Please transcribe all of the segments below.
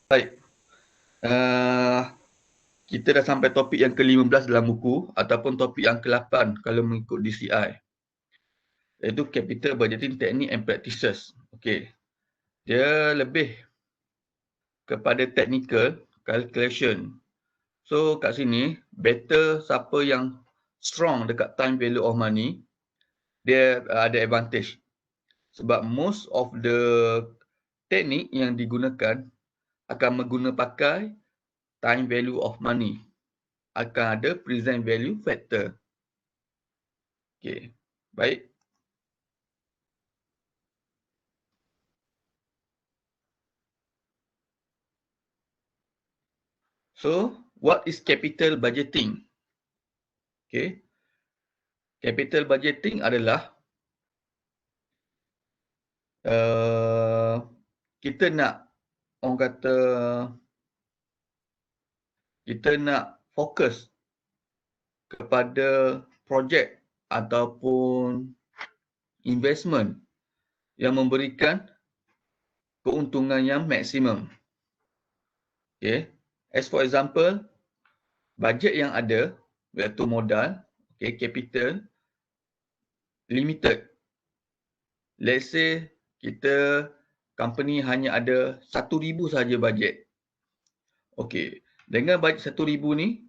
Baik. Kita dah sampai topik yang ke-15 dalam buku ataupun topik yang ke-8 kalau mengikut DCI. Iaitu Capital Budgeting Technique and Practices. Okey. Dia lebih kepada technical calculation. So kat sini, better siapa yang strong dekat time value of money, dia ada advantage. Sebab most of the teknik yang digunakan akan mengguna pakai time value of money. Akan ada present value factor. Okey. Baik. So, what is capital budgeting? Okay. Capital budgeting adalah kita nak, orang kata, kita nak fokus kepada projek ataupun investment yang memberikan keuntungan yang maksimum. Okay. As for example, bajet yang ada, iaitu modal, okay, capital, limited. Let's say kita company hanya ada 1,000 saja bajet. Okey, dengan bajet 1,000 ni,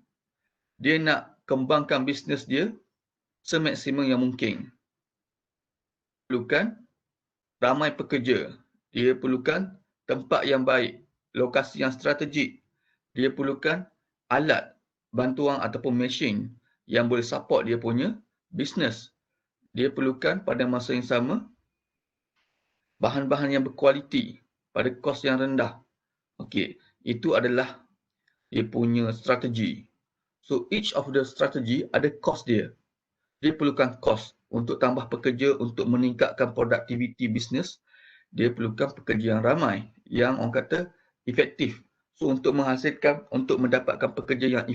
dia nak kembangkan bisnes dia semaksimum yang mungkin. Perlukan ramai pekerja. Dia perlukan tempat yang baik, lokasi yang strategik. Dia perlukan alat, bantuan ataupun mesin yang boleh support dia punya bisnes. Dia perlukan pada masa yang sama bahan-bahan yang berkualiti pada kos yang rendah. Okey, itu adalah dia punya strategi. So, each of the strategi ada kos dia. Dia perlukan kos untuk tambah pekerja, untuk meningkatkan produktiviti bisnes. Dia perlukan pekerja yang ramai, yang orang kata efektif. So, untuk menghasilkan, untuk mendapatkan pekerja yang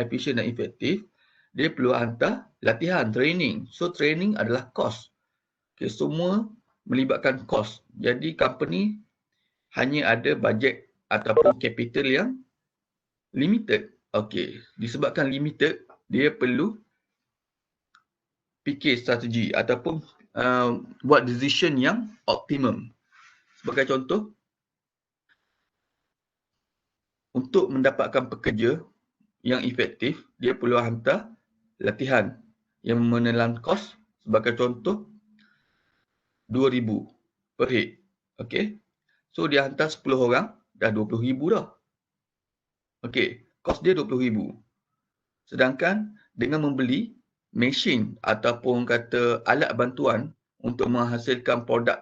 efisien dan efektif, dia perlu hantar latihan, training. So, training adalah kos. Okay, semua melibatkan kos. Jadi, company hanya ada bajet ataupun capital yang limited. Okey, disebabkan limited, dia perlu fikir strategi ataupun buat decision yang optimum. Sebagai contoh, untuk mendapatkan pekerja yang efektif, dia perlu hantar latihan yang menelan kos, sebagai contoh, 2,000 per head. Okey. So, dia hantar 10 orang, dah 20,000 dah. Okey, kos dia 20,000. Sedangkan dengan membeli mesin ataupun kata alat bantuan untuk menghasilkan produk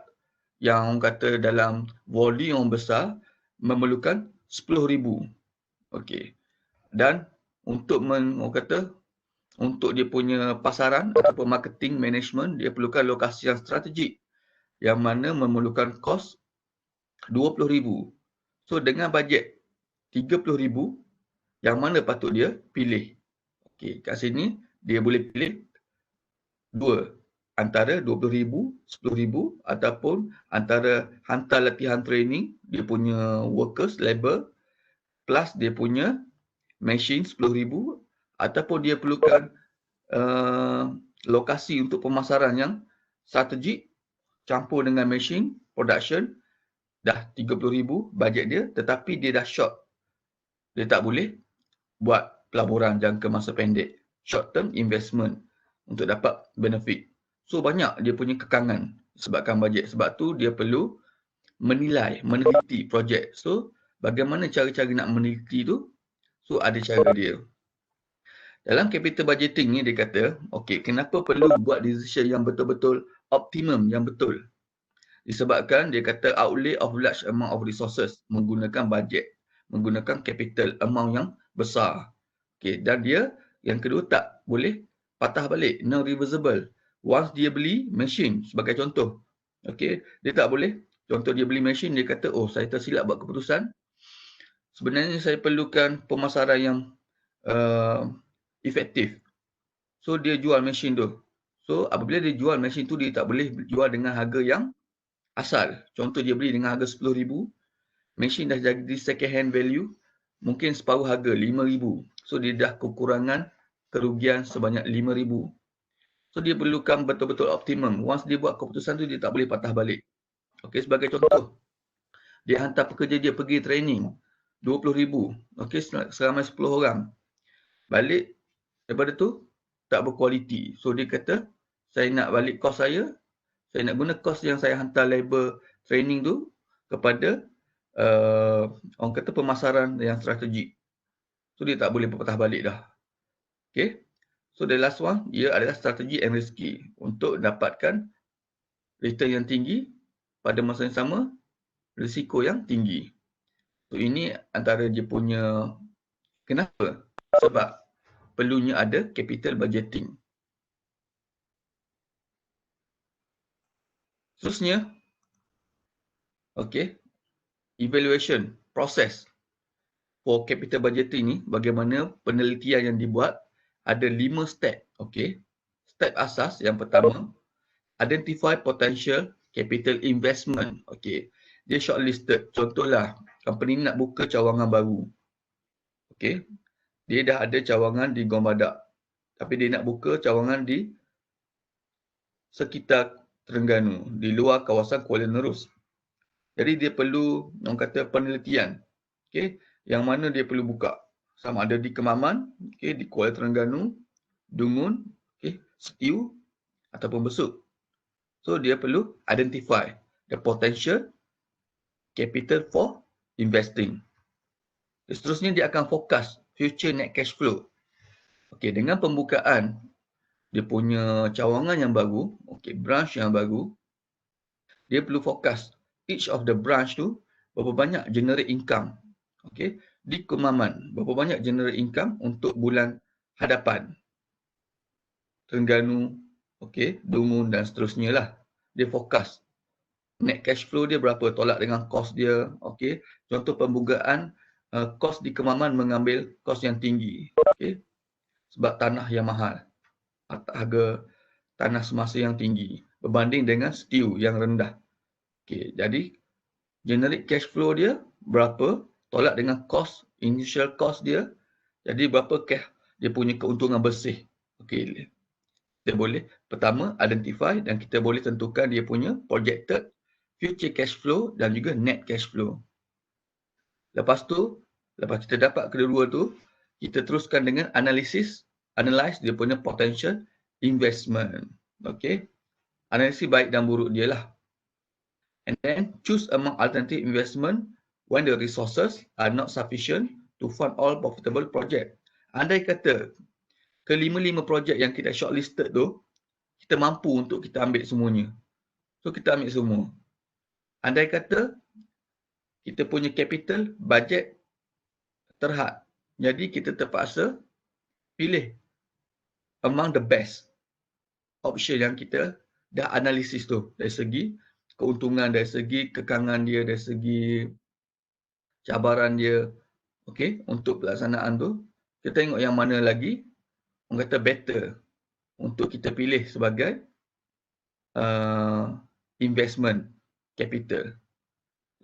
yang orang kata dalam volume yang besar memerlukan 10,000. Okey. Dan untuk orang kata untuk dia punya pasaran ataupun marketing management, dia perlukan lokasi yang strategik yang mana memerlukan kos 20,000. So dengan bajet 30,000, yang mana patut dia pilih? Okey, kat sini dia boleh pilih dua, antara 20,000, 10,000 ataupun antara hantar latihan training dia punya workers, labor plus dia punya mesin 10,000 ataupun dia perlukan lokasi untuk pemasaran yang strategik campur dengan mesin production dah 30,000 bajet dia, tetapi dia dah short. Dia tak boleh buat pelaburan jangka masa pendek, short term investment untuk dapat benefit. So banyak dia punya kekangan sebabkan bajet. Sebab tu dia perlu menilai, meneliti projek. So bagaimana cara-cara nak meneliti tu? So ada cara dia. Dalam capital budgeting ni dia kata, okey, kenapa perlu buat decision yang betul-betul optimum, yang betul? Disebabkan dia kata outlay of large amount of resources, menggunakan bajet, menggunakan capital amount yang besar. Okey, dan dia yang kedua tak boleh patah balik, non-reversible. Once dia beli mesin sebagai contoh, okey, dia tak boleh, contoh dia beli mesin, dia kata, oh saya tersilap buat keputusan, sebenarnya saya perlukan pemasaran yang efektif. So dia jual mesin tu. So apabila dia jual mesin tu, dia tak boleh jual dengan harga yang asal. Contoh dia beli dengan harga 10,000, mesin dah jadi second hand value, mungkin separuh harga, 5,000. So, dia dah kekurangan kerugian sebanyak 5,000. So, dia perlukan betul-betul optimum. Once dia buat keputusan tu, dia tak boleh patah balik. Okey, sebagai contoh, dia hantar pekerja dia pergi training, 20,000. Okey, seramai 10 orang. Balik, daripada tu, tak berkualiti. So, dia kata, saya nak balik kos saya nak guna kos yang saya hantar labor training tu kepada orang kata pemasaran yang strategik. So, dia tak boleh patah balik dah. Okay. So, the last one, ia adalah strategi and risky untuk dapatkan return yang tinggi pada masa yang sama, risiko yang tinggi. So, ini antara dia punya kenapa? Sebab perlunya ada capital budgeting. Seterusnya, okay, evaluation, proses for capital budgeting ni, bagaimana penelitian yang dibuat, ada 5 step. Okay. Step asas yang pertama, identify potential capital investment. Okay. Dia shortlisted. Contohlah, company nak buka cawangan baru. Okay. Dia dah ada cawangan di Gong Badak. Tapi dia nak buka cawangan di sekitar Terengganu, di luar kawasan Kuala Nerus. Jadi dia perlu, orang kata, penelitian. Okay. Yang mana dia perlu buka. Sama ada di Kemaman, okay, di Kuala Terengganu, Dungun, okay, Setiu, ataupun Besut. So, dia perlu identify the potential capital for investing. Seterusnya, dia akan fokus future net cash flow. Okay, dengan pembukaan dia punya cawangan yang baru, okay, branch yang baru, dia perlu fokus each of the branch tu berapa banyak generate income. Okay, di Kemaman, berapa banyak generate income untuk bulan hadapan. Terengganu, okay, Dungun dan seterusnya lah. Dia fokus. Net cash flow dia berapa, tolak dengan kos dia. Okay. Contoh pembukaan, kos di Kemaman mengambil kos yang tinggi. Okay. Sebab tanah yang mahal. Harga tanah semasa yang tinggi. Berbanding dengan Setiu yang rendah. Okay. Jadi, generate cash flow dia berapa, tolak dengan kos, initial cost dia. Jadi, berapa cash dia punya keuntungan bersih. Okay. Kita boleh, pertama, identify dan kita boleh tentukan dia punya projected future cash flow dan juga net cash flow. Lepas tu, lepas kita dapat kedua-dua tu, kita teruskan dengan analyze dia punya potential investment. Okay. Analisis baik dan buruk dia lah. And then, choose among alternative investment when the resources are not sufficient to fund all profitable project. Andai kata, kelima-lima projek yang kita shortlisted tu, kita mampu untuk kita ambil semuanya. So, kita ambil semua. Andai kata, kita punya capital, budget terhad. Jadi, kita terpaksa pilih among the best option yang kita dah analisis tu. Dari segi keuntungan, dari segi kekangan dia, dari segi cabaran dia. Okay, untuk pelaksanaan tu, kita tengok yang mana lagi, orang kata better untuk kita pilih sebagai investment capital.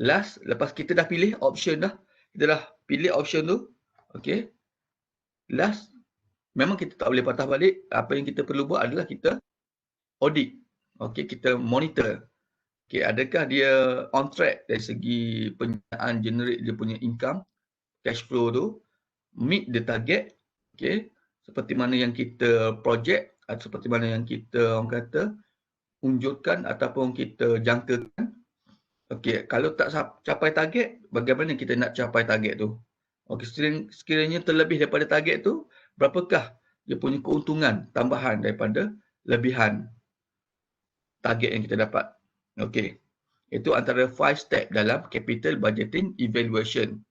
Last, lepas kita dah pilih option dah, kita dah pilih option tu, okay. Last, memang kita tak boleh patah balik. Apa yang kita perlu buat adalah kita audit, okay, kita monitor. Okay, adakah dia on track dari segi penyediaan generate dia punya income, cash flow tu, meet the target, okay, seperti mana yang kita project, atau seperti mana yang kita, orang kata, unjurkan ataupun kita jangkakan. Okey, kalau tak capai target, bagaimana kita nak capai target tu? Okey, sekiranya terlebih daripada target tu, berapakah dia punya keuntungan tambahan daripada lebihan target yang kita dapat? Okey, itu antara 5 step dalam capital budgeting evaluation.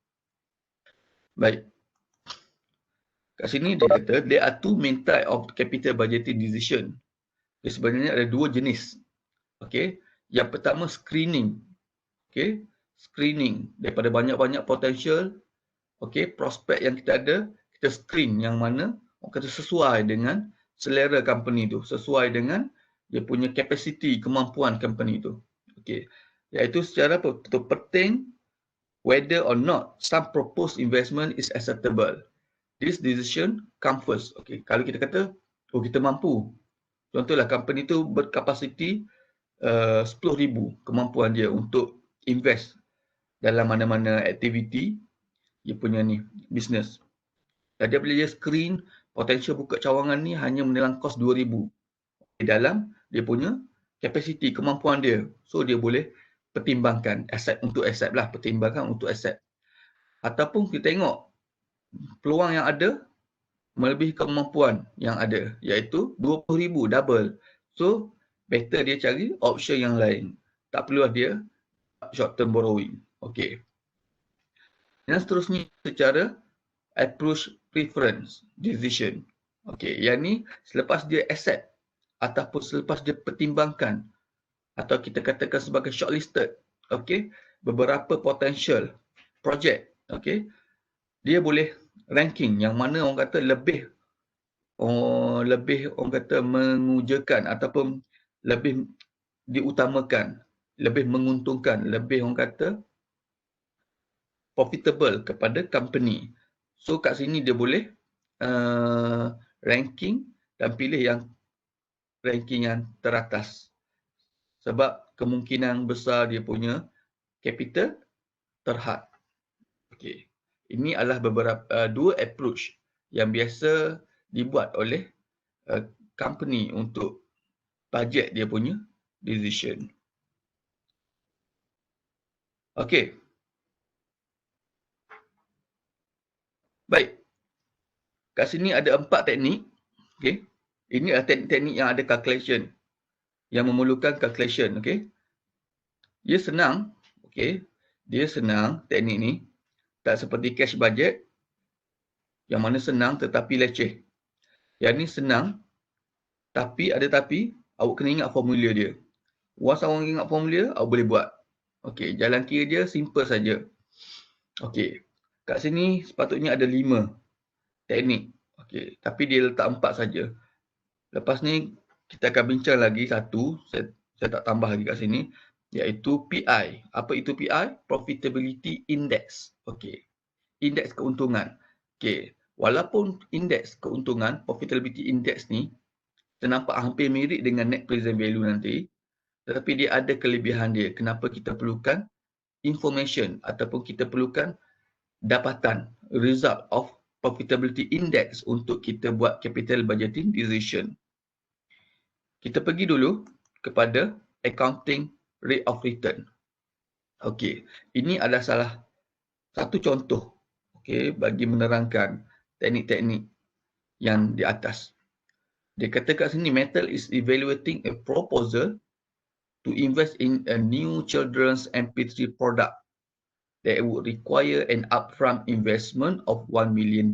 Baik. Kat sini dia kata, there are two main type of capital budgeting decision. Okay, sebenarnya ada dua jenis. Okey, yang pertama screening. Okey, screening daripada banyak-banyak potential, okey, prospek yang kita ada, kita screen yang mana orang kata sesuai dengan selera company tu, sesuai dengan dia punya capacity, kemampuan company tu. Okey, iaitu secara betul penting whether or not some proposed investment is acceptable. This decision comes first. Okay, kalau kita kata, oh kita mampu. Contohlah, company tu berkapasiti 10,000 kemampuan dia untuk invest dalam mana-mana aktiviti dia punya ni, business. Dan dia boleh screen potential buka cawangan ni hanya menelan kos 2,000 dalam dia punya capacity, kemampuan dia. So dia boleh pertimbangkan pertimbangkan untuk accept. Ataupun kita tengok peluang yang ada melebihi kemampuan yang ada, iaitu 20,000 double. So better dia cari option yang lain. Tak perlu dia short term borrowing. Okey. Dan seterusnya secara approach preference decision. Okey, yang ni selepas dia accept ataupun selepas dia pertimbangkan atau kita katakan sebagai shortlisted, okey, beberapa potential project, okey, dia boleh ranking yang mana orang kata lebih orang kata mengujakan ataupun lebih diutamakan, lebih menguntungkan, lebih orang kata profitable kepada company. So kat sini dia boleh ranking dan pilih yang ranking yang teratas. Sebab kemungkinan besar dia punya capital terhad. Okey. Ini adalah beberapa dua approach yang biasa dibuat oleh company untuk budget dia punya decision. Okey. Baik. Kat sini ada 4 teknik. Okey. Ini adalah teknik-teknik yang ada calculation. Yang memerlukan calculation, okey. Dia senang, okey. Dia senang teknik ni. Tak seperti cash budget yang mana senang tetapi leceh. Yang ni senang tapi awak kena ingat formula dia. Once awak ingat formula, awak boleh buat. Okey, jalan kira dia simple saja. Okey. Kat sini sepatutnya ada 5 teknik. Okey, tapi dia letak 4 saja. Lepas ni kita akan bincang lagi satu, saya tak tambah lagi kat sini, iaitu PI. Apa itu PI? Profitability Index. Okey. Indeks keuntungan. Okey. Walaupun indeks keuntungan, profitability index ni nampak hampir mirip dengan net present value nanti, tetapi dia ada kelebihan dia. Kenapa kita perlukan information ataupun kita perlukan dapatan, result of profitability index untuk kita buat capital budgeting decision. Kita pergi dulu kepada accounting rate of return. Okey, ini adalah salah satu contoh, okey, bagi menerangkan teknik-teknik yang di atas. Dia kata kat sini, Metal is evaluating a proposal to invest in a new children's MP3 product that would require an upfront investment of $1 million.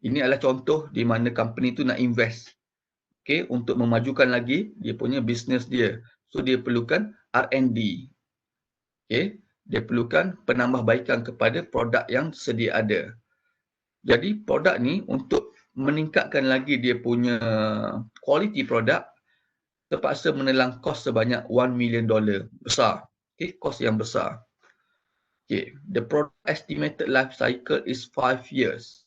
Ini adalah contoh di mana company tu nak invest, okay, untuk memajukan lagi dia punya bisnes dia. So dia perlukan R&D. Okay, dia perlukan penambahbaikan kepada produk yang sedia ada. Jadi produk ni untuk meningkatkan lagi dia punya quality produk, terpaksa menelan kos sebanyak $1 million. Besar. Okay, kos yang besar. Okay, the product estimated life cycle is 5 years.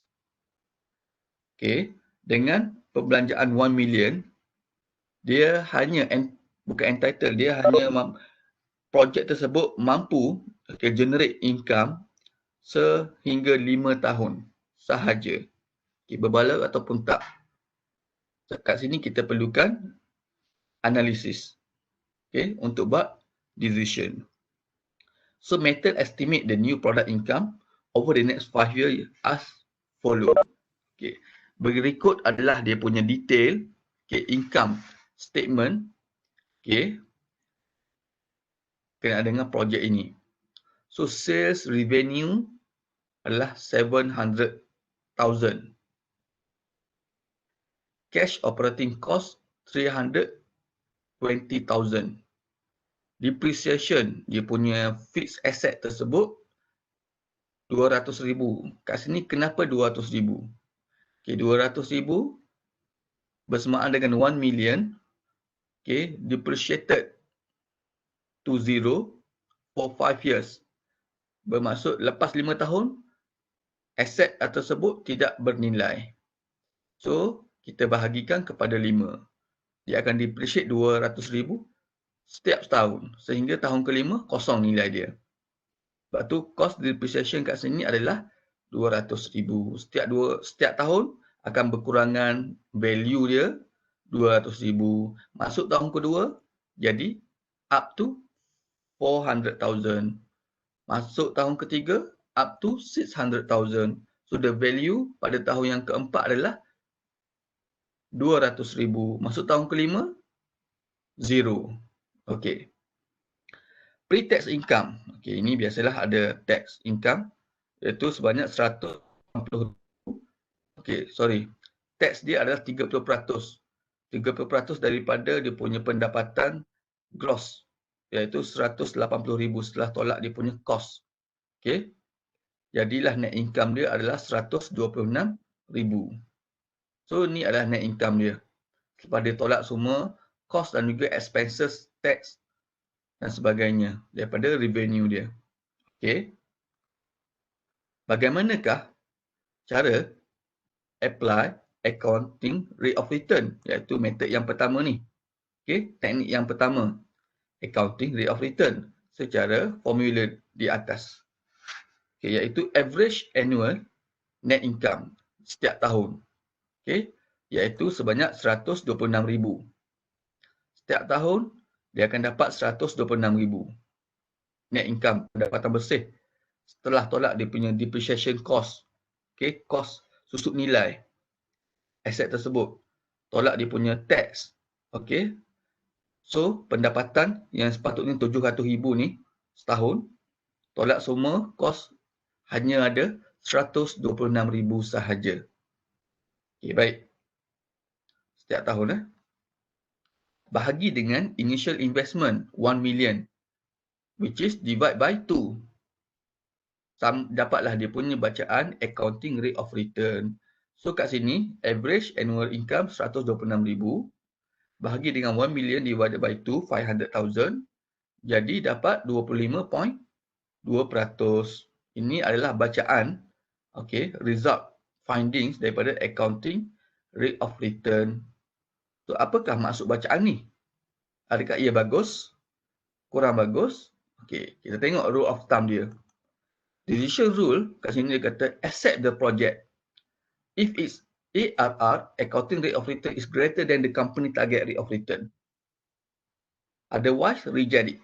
Okay, dengan perbelanjaan 1 million, dia hanya bukan entitled, dia hanya projek tersebut mampu generate income sehingga 5 tahun sahaja. Okay, berbaloi ataupun tak. Kat sini kita perlukan analisis, okay, untuk buat decision. So Metal estimate the new product income over the next 5 years as follow. Okay. Berikut adalah dia punya detail, okay, income statement, okay, kena dengan projek ini. So sales revenue adalah 700,000. Cash operating cost 320,000. Depreciation dia punya fixed asset tersebut 200,000. Kat sini kenapa 200,000? Okay, 200,000 bersamaan dengan 1 million, okay, depreciated to zero for 5 years. Bermaksud lepas 5 tahun, aset tersebut tidak bernilai. So, kita bahagikan kepada 5. Dia akan depreciate 200,000 setiap tahun. Sehingga tahun ke-5, kosong nilai dia. Sebab tu, cost depreciation kat sini adalah 200,000. Setiap tahun akan berkurangan value dia 200,000. Masuk tahun kedua, jadi up to 400,000. Masuk tahun ketiga, up to 600,000. So, the value pada tahun yang keempat adalah 200,000. Masuk tahun kelima, 0. Okey. Pre-tax income. Okey, ini biasalah ada tax income iaitu sebanyak 180,000. Okey, sorry. Tax dia adalah 30%. 30% daripada dia punya pendapatan gross iaitu 180,000 setelah tolak dia punya cost. Okey. Jadilah net income dia adalah 126,000. So, ni adalah net income dia. Lepas dia tolak semua cost dan juga expenses, tax dan sebagainya daripada revenue dia. Okey. Bagaimanakah cara apply accounting rate of return, iaitu metod yang pertama ni. Okey, teknik yang pertama, accounting rate of return secara formula di atas. Okey, iaitu average annual net income setiap tahun. Okey, iaitu sebanyak 126,000. Setiap tahun dia akan dapat 126,000 net income, pendapatan bersih setelah tolak dia punya depreciation cost. Okey, cost susut nilai aset tersebut. Tolak dia punya tax. Okey. So, pendapatan yang sepatutnya 700,000 ni setahun, tolak semua kos hanya ada 126,000 sahaja. Okey, baik. Setiap tahun bahagi dengan initial investment 1 million which is divide by 2. Dapatlah dia punya bacaan accounting rate of return. So, kat sini average annual income 126,000 bahagi dengan 1 million divided by 2, 500,000. Jadi dapat 25.2%. Ini adalah bacaan, okay, result findings daripada accounting rate of return. So, apakah maksud bacaan ni? Adakah ia bagus? Kurang bagus? Okay, kita tengok rule of thumb dia. Decision rule, kat sini dia kata accept the project if its ARR, accounting rate of return, is greater than the company target rate of return. Otherwise, reject it.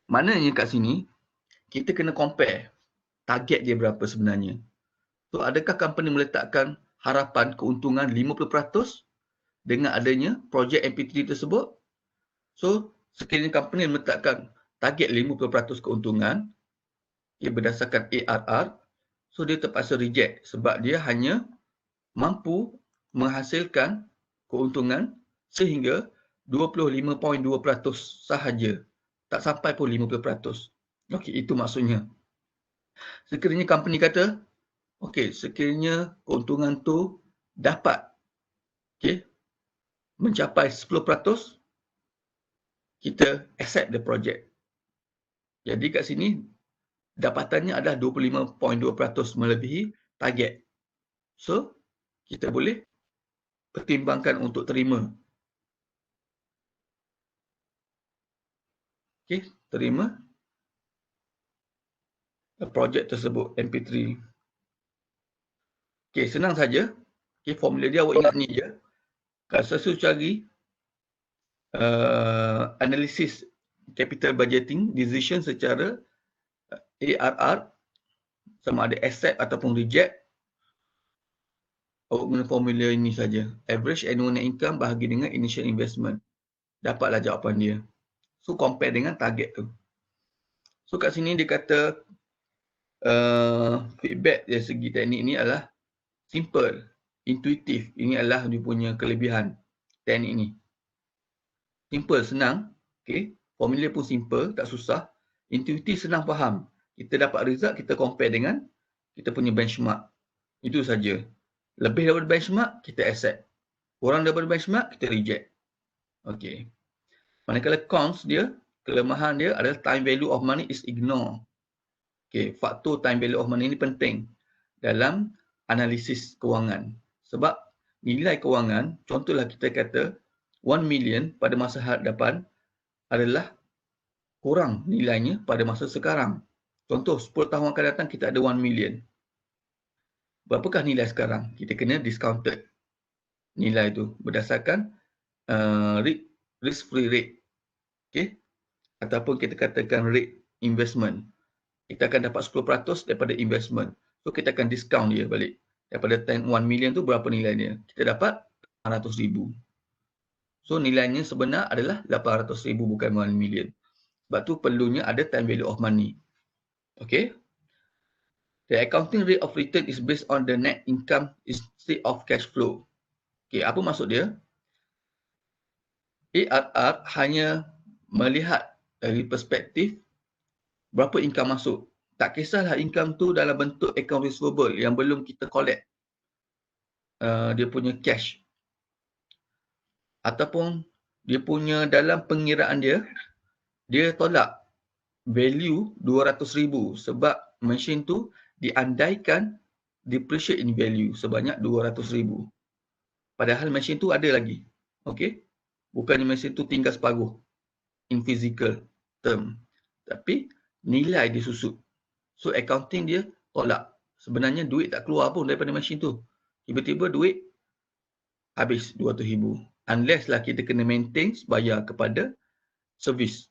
Maknanya kat sini, kita kena compare target dia berapa sebenarnya. So, adakah company meletakkan harapan keuntungan 50% dengan adanya projek MP3 tersebut? So, sekiranya company meletakkan target 50% keuntungan, ia berdasarkan ARR, so dia terpaksa reject sebab dia hanya mampu menghasilkan keuntungan sehingga 25.2% sahaja. Tak sampai pun 50%. Okey, itu maksudnya. Sekiranya company kata, okey, sekiranya keuntungan tu dapat mencapai 10%, kita accept the project. Jadi kat sini, dapatannya adalah 25.2% melebihi target. So, kita boleh pertimbangkan untuk terima. Okey, terima projek tersebut, MP3. Okey, senang saja. Okey, formula dia awak ingat ni je. Kalau sesuatu cari analisis capital budgeting decision secara ARR, sama ada accept ataupun reject, awak guna formula ini saja. Average annual net income bahagi dengan initial investment. Dapatlah jawapan dia. So, compare dengan target tu. So, kat sini dia kata feedback dari segi teknik ni adalah simple, intuitif. Ini adalah dia punya kelebihan teknik ni. Simple, senang. Okay. Formula pun simple, tak susah. Intuitif, senang faham. Kita dapat result, kita compare dengan kita punya benchmark. Itu saja. Lebih daripada benchmark, kita accept. Kurang daripada benchmark, kita reject. Okay. Manakala cons dia, kelemahan dia adalah time value of money is ignored. Okey, faktor time value of money ini penting dalam analisis kewangan. Sebab nilai kewangan, contohlah kita kata 1 million pada masa hadapan adalah kurang nilainya pada masa sekarang. Contoh, 10 tahun akan datang kita ada 1 million. Berapakah nilai sekarang? Kita kena discounted nilai itu berdasarkan risk-free rate. Okay? Ataupun kita katakan rate investment. Kita akan dapat 10% daripada investment. So, kita akan discount dia balik. Daripada 1 million tu berapa nilai dia? Kita dapat 800,000. So, nilainya sebenar adalah 800,000 bukan 1 million. Sebab tu perlunya ada time value of money. Okay? The accounting rate of return is based on the net income instead of cash flow. Okay, apa maksud dia? ARR hanya melihat dari perspektif berapa income masuk. Tak kisahlah income tu dalam bentuk account receivable yang belum kita collect dia punya cash. Ataupun dia punya dalam pengiraan dia tolak value 200,000 sebab mesin tu diandaikan depreciate in value sebanyak 200,000. Padahal mesin tu ada lagi. Okey? Bukannya mesin tu tinggal separuh in physical term. Tapi nilai dia susut. So accounting dia tolak. Sebenarnya duit tak keluar pun daripada mesin tu. Tiba-tiba duit habis 200,000. Unless lah kita kena maintain bayar kepada servis.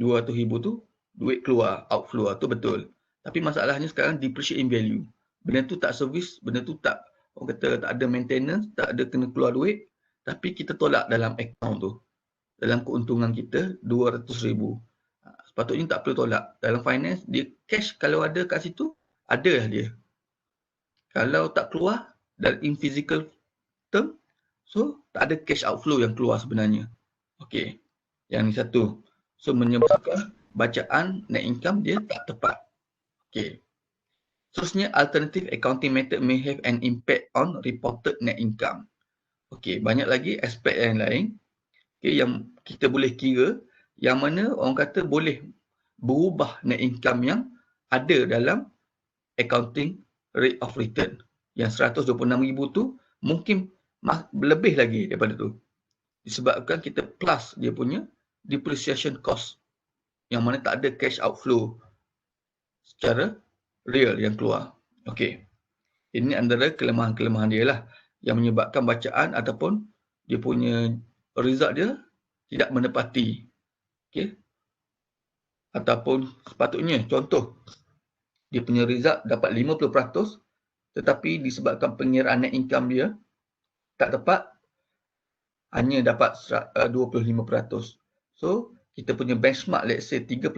200,000 tu duit keluar, outflow tu betul. Tapi masalahnya sekarang depreciate in value. Benda tu tak servis, benda tu tak, orang kata tak ada maintenance, tak ada kena keluar duit. Tapi kita tolak dalam account tu. Dalam keuntungan kita 200,000. Sepatutnya tak perlu tolak. Dalam finance, dia cash kalau ada kat situ, ada lah dia. Kalau tak keluar, dalam in physical term, so tak ada cash outflow yang keluar sebenarnya. Okey. Yang ni satu. So menyebabkan bacaan net income dia tak tepat. Okey. Seterusnya, alternative accounting method may have an impact on reported net income. Okey, banyak lagi aspek yang lain yang kita boleh kira yang mana orang kata boleh berubah net income yang ada dalam accounting rate of return. Yang 126,000 tu mungkin lebih lagi daripada tu. Disebabkan kita plus dia punya depreciation cost yang mana tak ada cash outflow secara real yang keluar. Okey. Ini antara kelemahan-kelemahan dia lah yang menyebabkan bacaan ataupun dia punya result dia tidak menepati. Okey. Ataupun sepatutnya contoh dia punya result dapat 50% tetapi disebabkan pengiraan net income dia tak tepat hanya dapat 25%. So kita punya benchmark let's say 30%,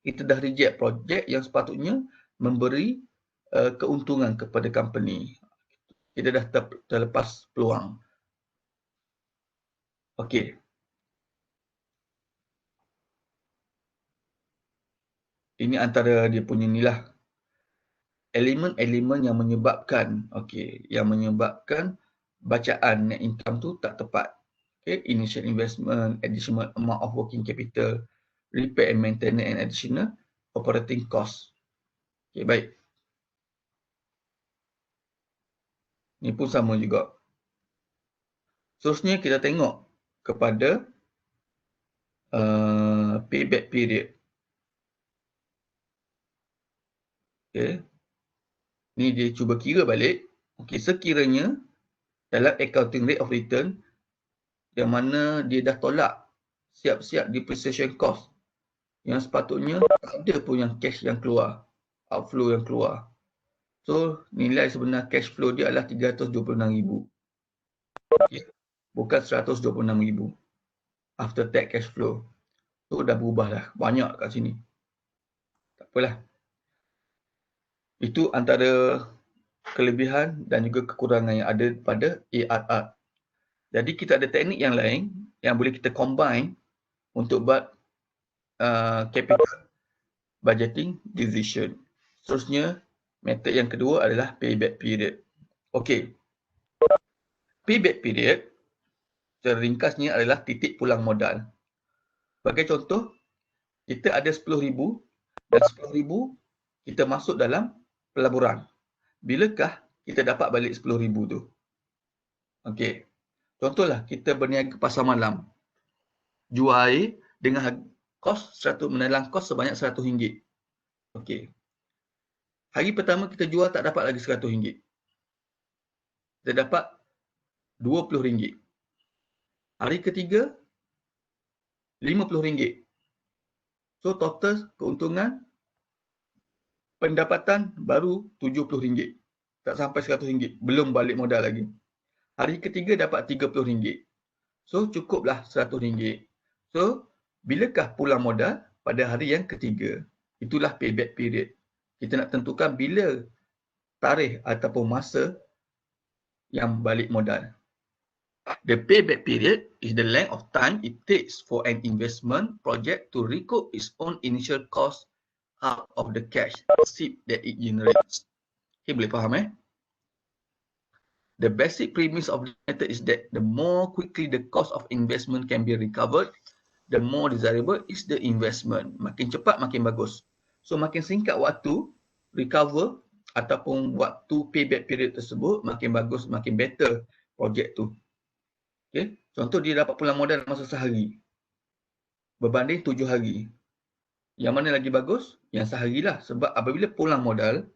kita dah reject projek yang sepatutnya memberi keuntungan kepada company. Kita dah terlepas peluang. Okey. Ini antara dia punya ni lah. Elemen-elemen yang menyebabkan, yang menyebabkan bacaan net income tu tak tepat. Okay, initial investment, additional amount of working capital, repair and maintenance and additional operating cost. Okay, baik. Ni pun sama juga. Seterusnya kita tengok kepada payback period. Okay. Ni dia cuba kira balik. Okay, sekiranya dalam accounting rate of return yang mana dia dah tolak siap-siap depreciation cost yang sepatutnya tak ada pun yang cash yang keluar, outflow yang keluar. So, nilai sebenar cash flow dia adalah 326,000. Okay. Bukan 126,000 after tax cash flow. So, dah berubah dah. Banyak kat sini. Tak apalah. Itu antara kelebihan dan juga kekurangan yang ada pada ARR. Jadi, kita ada teknik yang lain yang boleh kita combine untuk buat capital budgeting decision. Seterusnya, metod yang kedua adalah payback period. Okey. Payback period, secara ringkasnya adalah titik pulang modal. Sebagai contoh, kita ada 10,000 dan 10,000 kita masuk dalam pelaburan. Bilakah kita dapat balik 10,000 tu? Okey. Contohlah kita berniaga pasar malam. Jual air dengan menelan kos sebanyak RM100. Okey. Hari pertama kita jual tak dapat lagi RM100. Kita dapat RM20. Hari ketiga RM50. So total keuntungan pendapatan baru RM70. Tak sampai RM100. Belum balik modal lagi. Hari ketiga dapat RM30. So cukuplah RM100. So bilakah pulang modal? Pada hari yang ketiga. Itulah payback period. Kita nak tentukan bila tarikh ataupun masa yang balik modal. The payback period is the length of time it takes for an investment project to recoup its own initial cost out of the cash receipt that it generates. Okay, boleh faham The basic premise of the method is that the more quickly the cost of investment can be recovered, the more desirable is the investment. Makin cepat, makin bagus. So, makin singkat waktu recover ataupun waktu payback period tersebut, makin bagus, makin better projek tu. Okay. Contoh, dia dapat pulang modal masa sehari berbanding 7 hari. Yang mana lagi bagus? Yang seharilah. Sebab apabila pulang modal,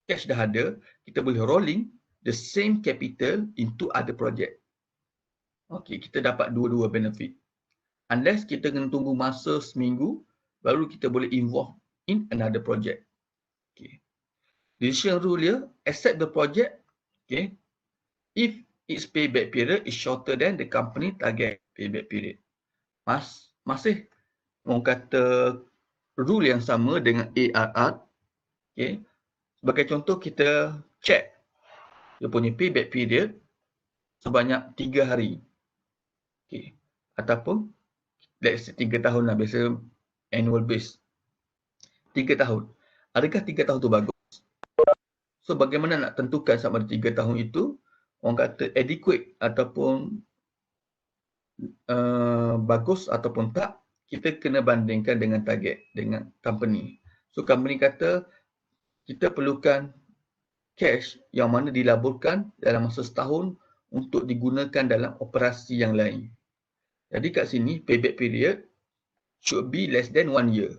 cash dah ada, kita boleh rolling the same capital into other project. Okay, kita dapat dua-dua benefit. Unless kita kena tunggu masa seminggu, baru kita boleh involve in another project. Okay. Decision rule here, accept the project, okay, if its payback period is shorter than the company target payback period. Masih orang kata rule yang sama dengan ARR. Okay. Sebagai contoh, kita check dia punya payback period sebanyak 3 hari. Okay. Ataupun let's say 3 tahun lah, biasa annual base. 3 tahun. Adakah 3 tahun tu bagus? So, bagaimana nak tentukan sama ada 3 tahun itu, orang kata adequate ataupun bagus ataupun tak, kita kena bandingkan dengan target, dengan company. So, company kata, kita perlukan cash yang mana dilaburkan dalam masa setahun untuk digunakan dalam operasi yang lain. Jadi kat sini, payback period should be less than 1 year.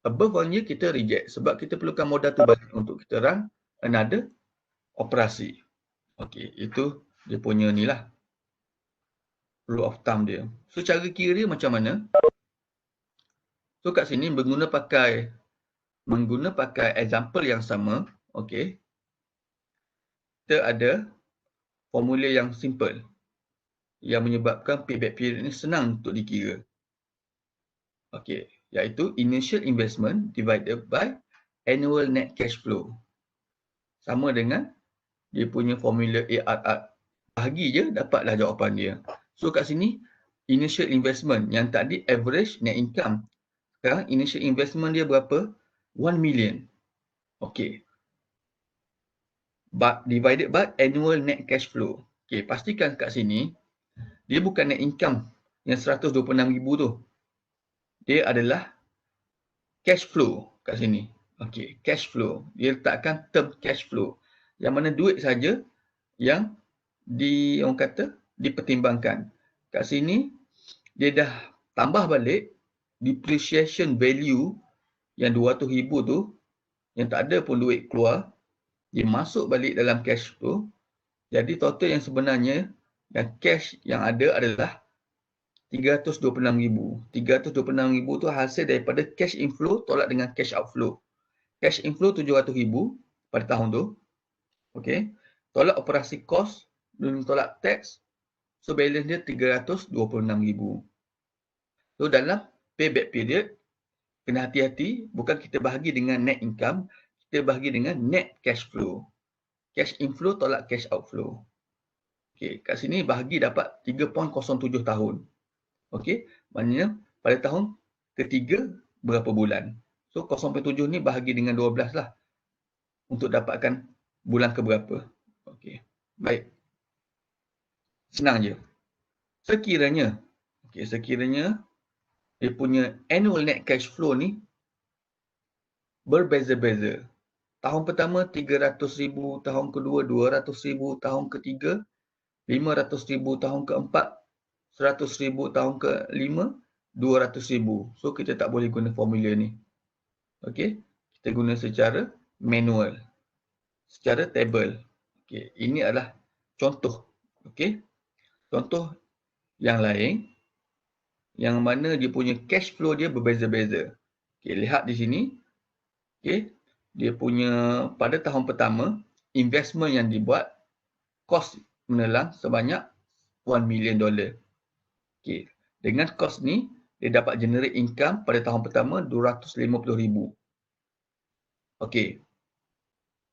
Above 1 year, kita reject. Sebab kita perlukan modal tu balik untuk kita run another operasi. Okey, itu dia punya ni lah. Rule of thumb dia. So, cara kira dia macam mana? So, kat sini mengguna pakai example yang sama. Okey. Kita ada formula yang simple yang menyebabkan payback period ni senang untuk dikira. Okey, iaitu initial investment divided by annual net cash flow. Sama dengan dia punya formula ARR. Bahagi je, dapatlah jawapan dia. So, kat sini, initial investment. Yang tadi, average net income. Sekarang, initial investment dia berapa? 1 million. Okey. Divided by annual net cash flow. Okey, pastikan kat sini, dia bukan net income yang 126,000 tu. Dia adalah cash flow kat sini. Okey, cash flow. Dia letakkan term cash flow. Yang mana duit saja yang orang kata dipertimbangkan. Kat sini dia dah tambah balik depreciation value yang 200,000 tu, yang tak ada pun duit keluar, dia masuk balik dalam cash flow. Jadi total yang sebenarnya dan cash yang ada adalah 326,000. 326,000 tu hasil daripada cash inflow tolak dengan cash outflow. Cash inflow 700,000 pada tahun tu. Okey. Tolak operasi kos dan tolak tax. So balance dia 326,000. So dalam payback period, kena hati-hati, bukan kita bahagi dengan net income, kita bahagi dengan net cash flow. Cash inflow tolak cash outflow. Okey, kat sini bahagi dapat 3.07 tahun. Okey, maknanya pada tahun ketiga berapa bulan. So 0.7 ni bahagi dengan 12 lah untuk dapatkan bulan ke berapa. Okey, baik. Senang je. Sekiranya dia punya annual net cash flow ni berbeza-beza. Tahun pertama 300,000, tahun kedua 200,000, tahun ketiga 500,000, tahun keempat 100,000, tahun kelima 200,000. So kita tak boleh guna formula ni. Okey, kita guna secara manual, secara table. Okey, ini adalah contoh. Okey, contoh yang lain yang mana dia punya cash flow dia berbeza-beza. Okey, lihat di sini. Okey, dia punya pada tahun pertama investment yang dibuat kos menelan sebanyak $1 million. Okey, dengan kos ni dia dapat generate income pada tahun pertama 250,000. Okey.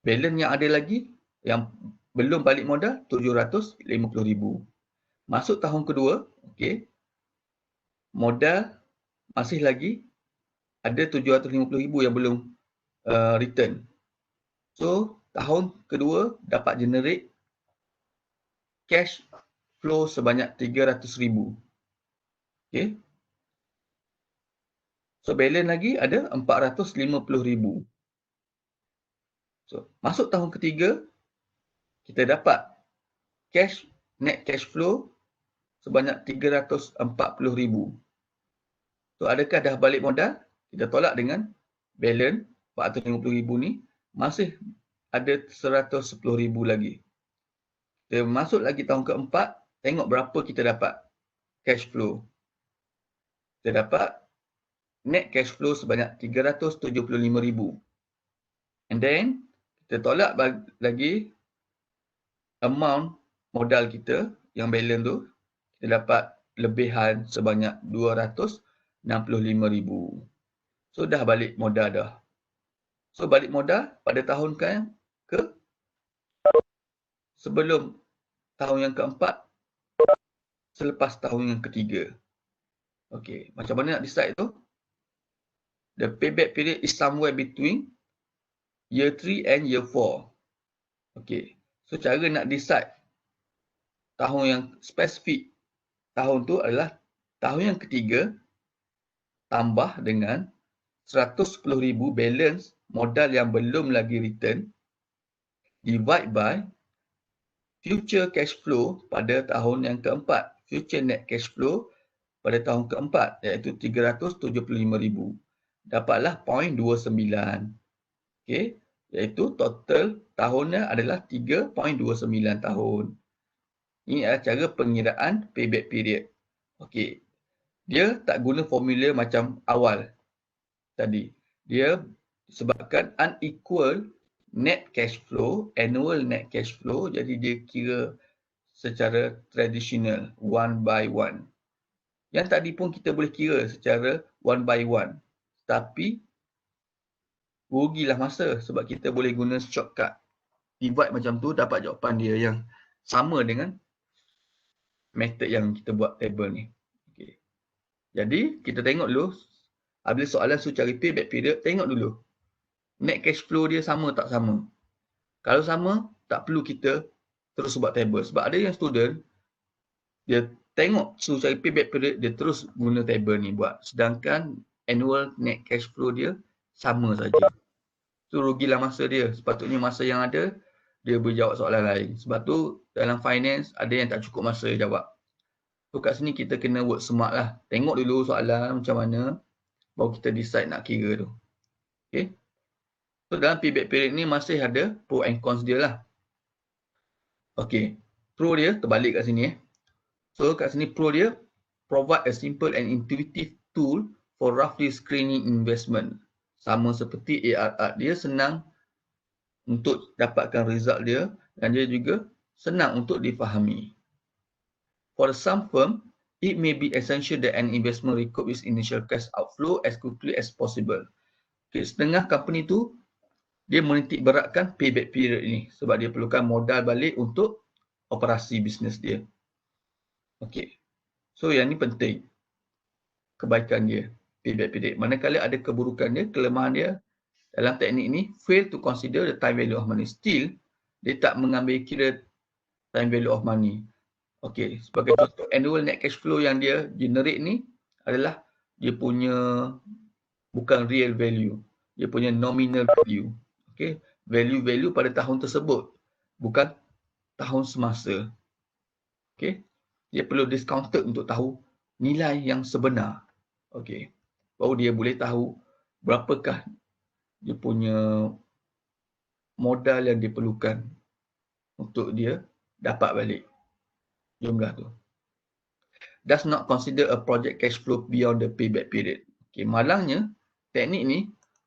Balance yang ada lagi yang belum balik modal 750,000. Masuk tahun kedua, okey. Modal masih lagi ada 750,000 yang belum return. So, tahun kedua dapat generate cash flow sebanyak 300,000. Okey. So, balance lagi ada 450,000. So, masuk tahun ketiga, kita dapat net cash flow sebanyak 340,000. So, adakah dah balik modal? Kita tolak dengan balance 450,000 ni, masih ada 110,000 lagi. Kita masuk lagi tahun keempat, tengok berapa kita dapat cash flow. Kita dapat net cash flow sebanyak 375,000. And then, kita tolak lagi amount modal kita yang balance tu, kita dapat lebihan sebanyak 265,000. So, dah balik modal dah. So, balik modal pada tahun ke sebelum tahun yang keempat, selepas tahun yang ketiga. Okey, macam mana nak decide tu? The payback period is somewhere between year 3 and year 4. Okey, so cara nak decide tahun yang spesifik tahun tu adalah tahun yang ketiga tambah dengan 110,000 balance modal yang belum lagi return divide by future cash flow pada tahun yang keempat. Future net cash flow pada tahun keempat iaitu 375,000. Dapatlah 0.29. Okey, iaitu total tahunnya adalah 3.29 tahun. Ini adalah cara pengiraan payback period. Okey. Dia tak guna formula macam awal tadi. Dia sebabkan unequal net cash flow, annual net cash flow, jadi dia kira secara tradisional, one by one. Yang tadi pun kita boleh kira secara one by one. Tapi, rugilah masa sebab kita boleh guna shortcut. Divide macam tu, dapat jawapan dia yang sama dengan method yang kita buat table ni. Okay. Jadi, kita tengok dulu. Apabila soalan suruh cari payback period, tengok dulu. Net cash flow dia sama tak sama. Kalau sama, tak perlu kita terus buat table. Sebab ada yang student, dia tengok suruh cari payback period, dia terus guna table ni buat. Sedangkan annual net cash flow dia sama saja. So, rugilah masa dia. Sepatutnya masa yang ada, dia berjawab soalan lain. Sebab tu, dalam finance, ada yang tak cukup masa jawab. So, kat sini kita kena work smart lah. Tengok dulu soalan macam mana, baru kita decide nak kira tu. Okay. So, dalam payback period ni masih ada pro and cons dia lah. Okay. Pro dia, terbalik kat sini. So, kat sini pro dia, provide a simple and intuitive tool for roughly screening investment. Sama seperti ARR. Dia senang untuk dapatkan result dia dan dia juga senang untuk difahami. For some firm, it may be essential that an investment recoup its initial cash outflow as quickly as possible. Okay, setengah company tu, dia menitik beratkan payback period ni sebab dia perlukan modal balik untuk operasi bisnes dia. Okay, so yang ni penting. Kebaikan dia, payback period. Manakala ada keburukan dia, kelemahan dia, dalam teknik ni, fail to consider the time value of money. Still, dia tak mengambil kira time value of money. Okey, sebagai contoh, annual net cash flow yang dia generate ni adalah dia punya bukan real value. dia punya nominal value. Okay, value pada tahun tersebut, bukan tahun semasa. Okay, dia perlu discounted untuk tahu nilai yang sebenar. Okay, baru dia boleh tahu berapakah dia punya modal yang diperlukan untuk dia dapat balik jumlah tu. Does not consider a project cash flow beyond the payback period. Okay, malangnya teknik ni,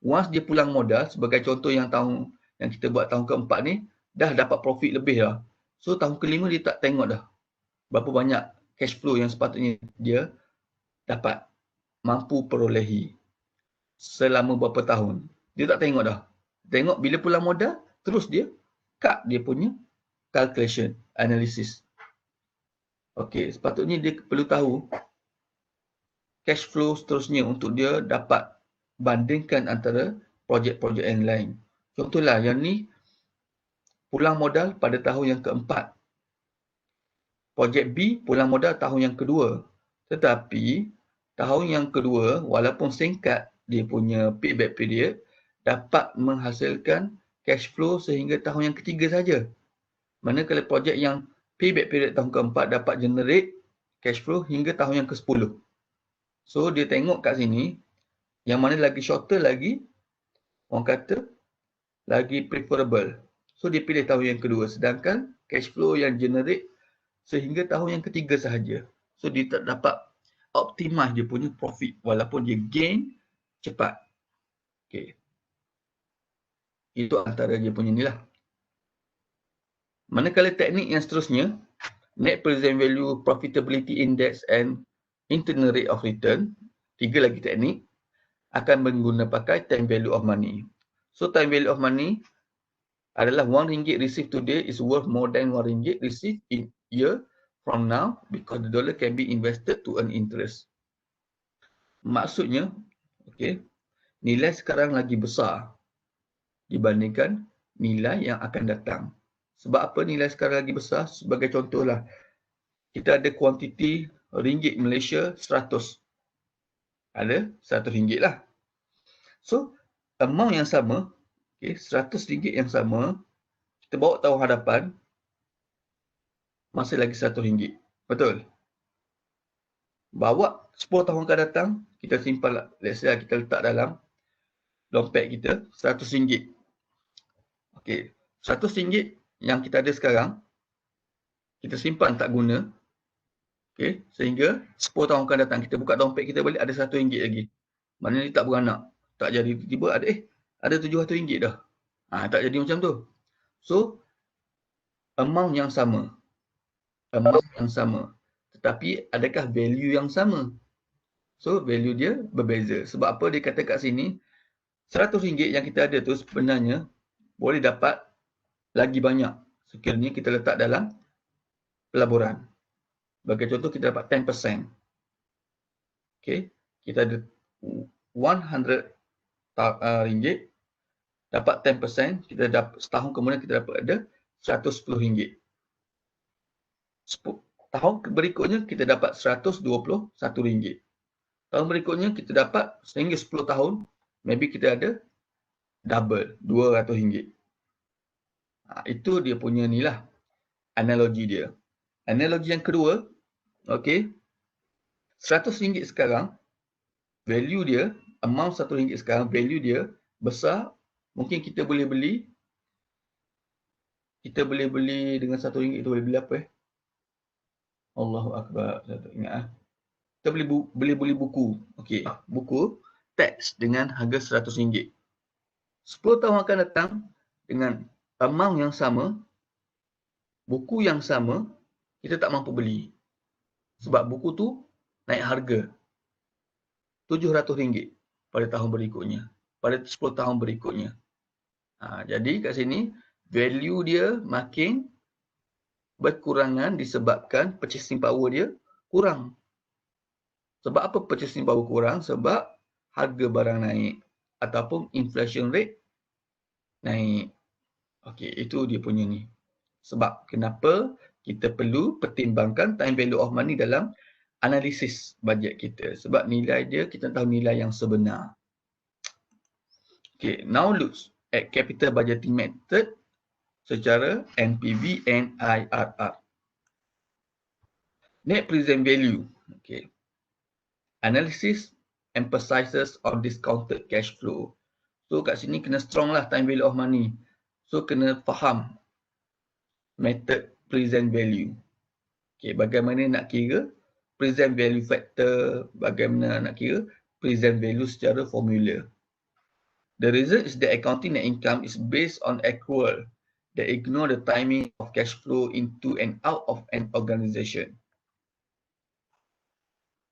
once dia pulang modal, sebagai contoh yang tahun yang kita buat tahun keempat ni, dah dapat profit lebih dah. So tahun kelima dia tak tengok dah berapa banyak cash flow yang sepatutnya dia dapat mampu perolehi selama berapa tahun. Dia tak tengok dah. Tengok bila pulang modal, terus dia cut dia punya calculation, analysis. Okey, sepatutnya dia perlu tahu cash flow seterusnya untuk dia dapat bandingkan antara projek-projek yang lain. Contohlah yang ni pulang modal pada tahun yang keempat. Projek B pulang modal tahun yang kedua. Tetapi tahun yang kedua walaupun singkat dia punya payback period dapat menghasilkan cash flow sehingga tahun yang ketiga saja. Manakala projek yang payback period tahun keempat dapat generate cash flow hingga tahun yang ke-10. So dia tengok kat sini yang mana lagi shorter lagi, orang kata lagi preferable. So dia pilih tahun yang kedua, sedangkan cash flow yang generate sehingga tahun yang ketiga sahaja. So dia tak dapat optimize dia punya profit walaupun dia gain cepat. Okay. Itu antara dia punya ni lah. Manakala teknik yang seterusnya, net present value, profitability index and internal rate of return, 3 lagi teknik, akan menggunakan pakai time value of money. So time value of money adalah RM1 received today is worth more than RM1 received in year from now because the dollar can be invested to earn interest. Maksudnya, okay, nilai sekarang lagi besar dibandingkan nilai yang akan datang. Sebab apa nilai sekarang lagi besar? Sebagai contohlah, kita ada kuantiti ringgit Malaysia 100. Ada RM100 lah. So, amount yang sama, okay, RM100 yang sama, kita bawa tahun hadapan, masih lagi RM100. Betul? Bawa 10 tahun akan datang, kita simpan, let's say kita letak dalam dompet kita RM100. Okay, RM100 yang kita ada sekarang, kita simpan tak guna. Okay, sehingga 10 tahun akan datang, kita buka dompet kita balik, ada RM100 lagi. Maknanya dia tak beranak. Tak jadi tiba-tiba ada ada RM700 dah. Tak jadi macam tu. So, amount yang sama. Amount yang sama. Tetapi adakah value yang sama? So, value dia berbeza. Sebab apa dia kata kat sini, RM100 yang kita ada tu sebenarnya boleh dapat lagi banyak sekiranya kita letak dalam pelaburan. Bagi contoh, kita dapat 10%. Okay, kita ada RM100, dapat 10%, kita dapat setahun kemudian kita dapat ada RM110. Tahun berikutnya kita dapat RM121. Tahun berikutnya kita dapat sehingga 10 tahun, maybe kita ada double, RM200. Itu dia punya ni lah, analogi dia. Analogi yang kedua, okay, RM100 sekarang, value dia, amount RM1 sekarang, value dia besar, mungkin kita boleh beli dengan RM1 itu boleh beli apa? Allahu Akbar, saya tak ingat. Kita boleh beli buku. Okey, buku teks dengan harga RM100. 10 tahun akan datang dengan amount yang sama, buku yang sama, kita tak mampu beli. Sebab buku tu naik harga RM700 pada tahun berikutnya, pada 10 tahun berikutnya. Jadi kat sini value dia makin berkurangan disebabkan purchasing power dia kurang. Sebab apa purchasing power kurang? Sebab harga barang naik ataupun inflation rate naik. Okey, itu dia punya ni. Sebab kenapa kita perlu pertimbangkan time value of money dalam analisis bajet kita. Sebab nilai dia, kita tahu nilai yang sebenar. Okay, now look at capital budgeting method secara NPV and IRR. Net present value. Okay. Analysis emphasizes on discounted cash flow. So kat sini kena strong lah time value of money. So kena faham method present value. Okay, bagaimana nak kira present value factor, bagaimana nak kira present value secara formula. The reason is that accounting net income is based on accrual that ignore the timing of cash flow into and out of an organisation.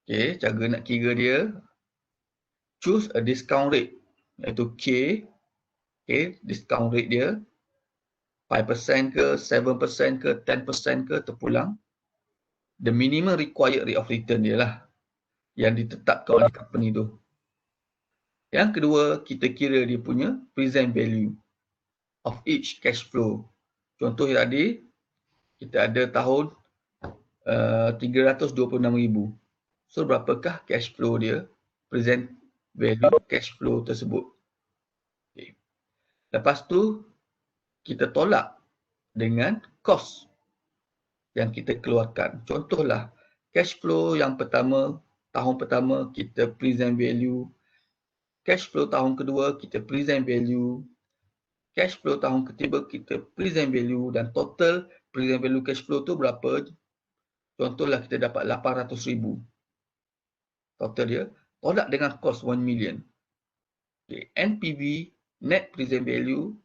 Okay, cara nak kira dia, choose a discount rate iaitu K. Okay, discount rate dia 5% ke, 7% ke, 10% ke terpulang. The minimum required rate of return dia lah yang ditetapkan oleh company tu. Yang kedua, kita kira dia punya present value of each cash flow. Contoh tadi, kita ada tahun 326,000. So, berapakah cash flow dia? Present value cash flow tersebut. Okay. Lepas tu, kita tolak dengan cost yang kita keluarkan. Contohlah, cash flow yang pertama, tahun pertama kita present value. Cash flow tahun kedua kita present value. Cash flow tahun ketiga kita present value dan total present value cash flow tu berapa? Contohlah kita dapat 800,000. Total dia. Tolak dengan cost 1 million. Okay. NPV, net present value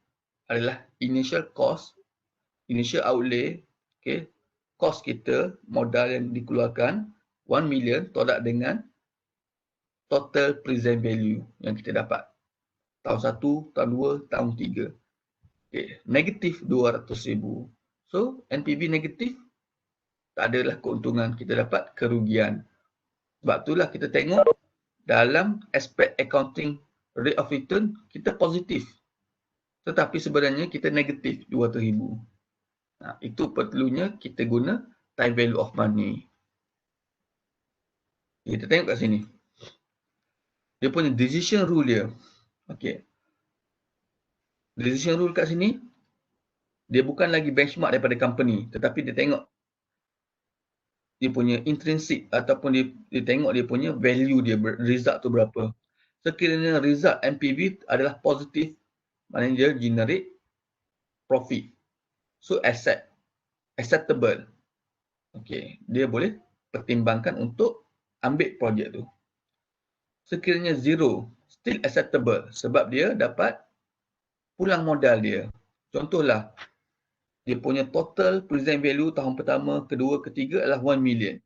adalah initial cost, initial outlay, okay. Cost kita, modal yang dikeluarkan 1 million tolak dengan total present value yang kita dapat. Tahun 1, tahun 2, tahun 3. Okay. Negatif 200,000. So, NPV negatif, tak adalah keuntungan, kita dapat kerugian. Sebab itulah kita tengok dalam aspek accounting rate of return, kita positif. Tetapi sebenarnya kita negatif 200,000. Nah, itu perlunya kita guna time value of money. Kita tengok kat sini. Dia punya decision rule dia. Okay. Decision rule kat sini, dia bukan lagi benchmark daripada company. Tetapi dia tengok dia punya intrinsic ataupun dia tengok dia punya value dia, result tu berapa. Sekiranya result NPV adalah positif, maknanya dia generate profit. So acceptable. Okay. Dia boleh pertimbangkan untuk ambil projek tu. Sekiranya zero, still acceptable sebab dia dapat pulang modal dia. Contohlah, dia punya total present value tahun pertama, kedua, ketiga adalah 1 million.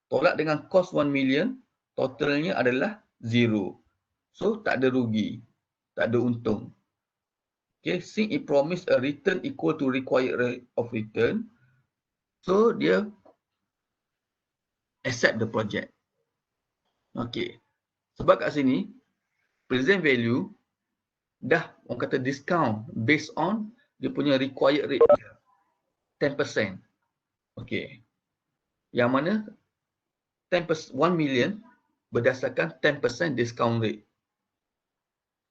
Tolak dengan cost 1 million, totalnya adalah zero. So, tak ada rugi, tak ada untung. Okay, since it promise a return equal to required rate of return, so dia accept the project. Okay. Sebab kat sini, present value dah orang kata discount based on dia punya required rate 10%. Okay. Yang mana 10%, 1 million berdasarkan 10% discount rate.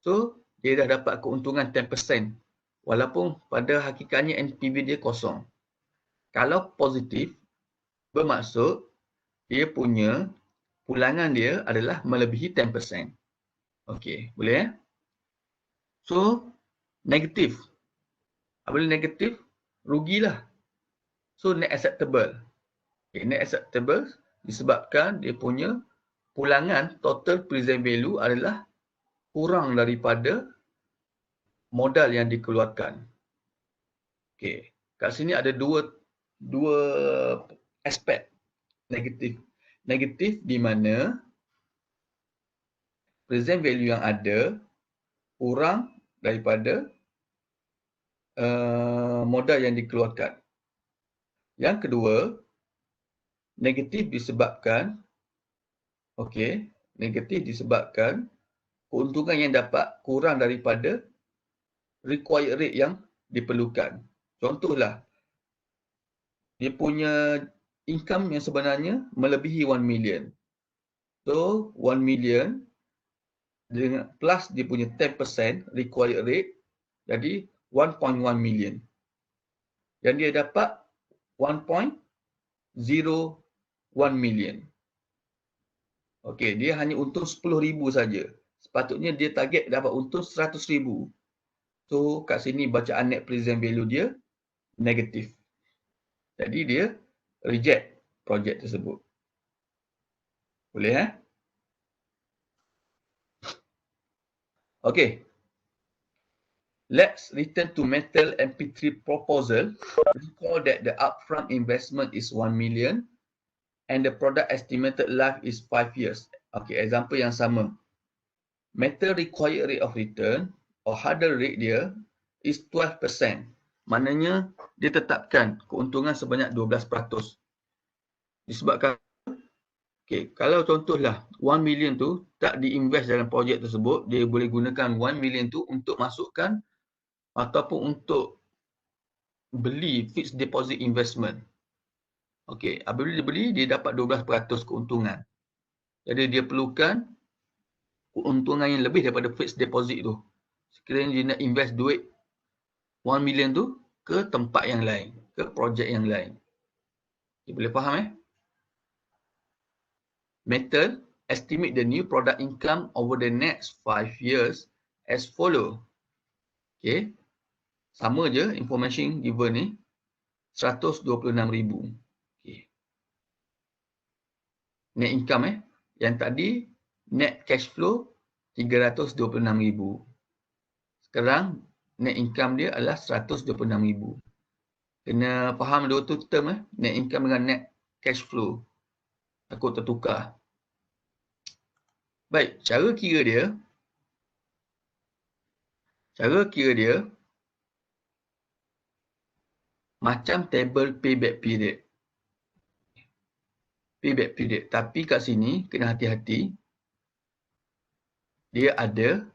So, dia dah dapat keuntungan 10%. Walaupun pada hakikatnya NPV dia kosong. Kalau positif, bermaksud dia punya pulangan dia adalah melebihi 10%. Okey, boleh? So, negatif. Apabila negatif, rugilah. So, net acceptable. Okay, net acceptable disebabkan dia punya pulangan total present value adalah kurang daripada modal yang dikeluarkan. Okey, kat sini ada dua aspek negatif. Negatif di mana present value yang ada kurang daripada modal yang dikeluarkan. Yang kedua, negatif disebabkan negatif disebabkan keuntungan yang dapat kurang daripada required rate yang diperlukan. Contohlah, dia punya income yang sebenarnya melebihi 1 million. So, 1 million dengan plus dia punya 10% required rate, jadi 1.1 million. Dan dia dapat 1.01 million. Okey, dia hanya untung 10,000 saja. Sepatutnya dia target dapat untung 100,000. So, kat sini bacaan net present value dia negatif. Jadi dia reject projek tersebut. Boleh Okey. Let's return to Metal MP3 proposal. Recall that the upfront investment is 1 million and the product estimated life is 5 years. Okey, example yang sama. Metal required rate of return or hurdle rate dia is 12%. Maknanya dia tetapkan keuntungan sebanyak 12%. Disebabkan kalau contohlah 1 million tu tak diinvest dalam projek tersebut, dia boleh gunakan 1 million tu untuk masukkan ataupun untuk beli fixed deposit investment. Okey, apabila dia beli, dia dapat 12% keuntungan. Jadi dia perlukan keuntungan yang lebih daripada fixed deposit tu. Sekiranya dia nak invest duit 1 million tu ke tempat yang lain, ke projek yang lain. Dia boleh faham Metal estimate the new product income over the next 5 years as follow. Okey. Sama je information given ni. 126,000. Okey. Net income Yang tadi net cash flow 326,000. Sekarang net income dia adalah 126,000. Kena faham dua tu term net income dengan net cash flow. Takut tertukar. Baik, cara kira dia macam table payback period. Tapi kat sini kena hati-hati. Dia ada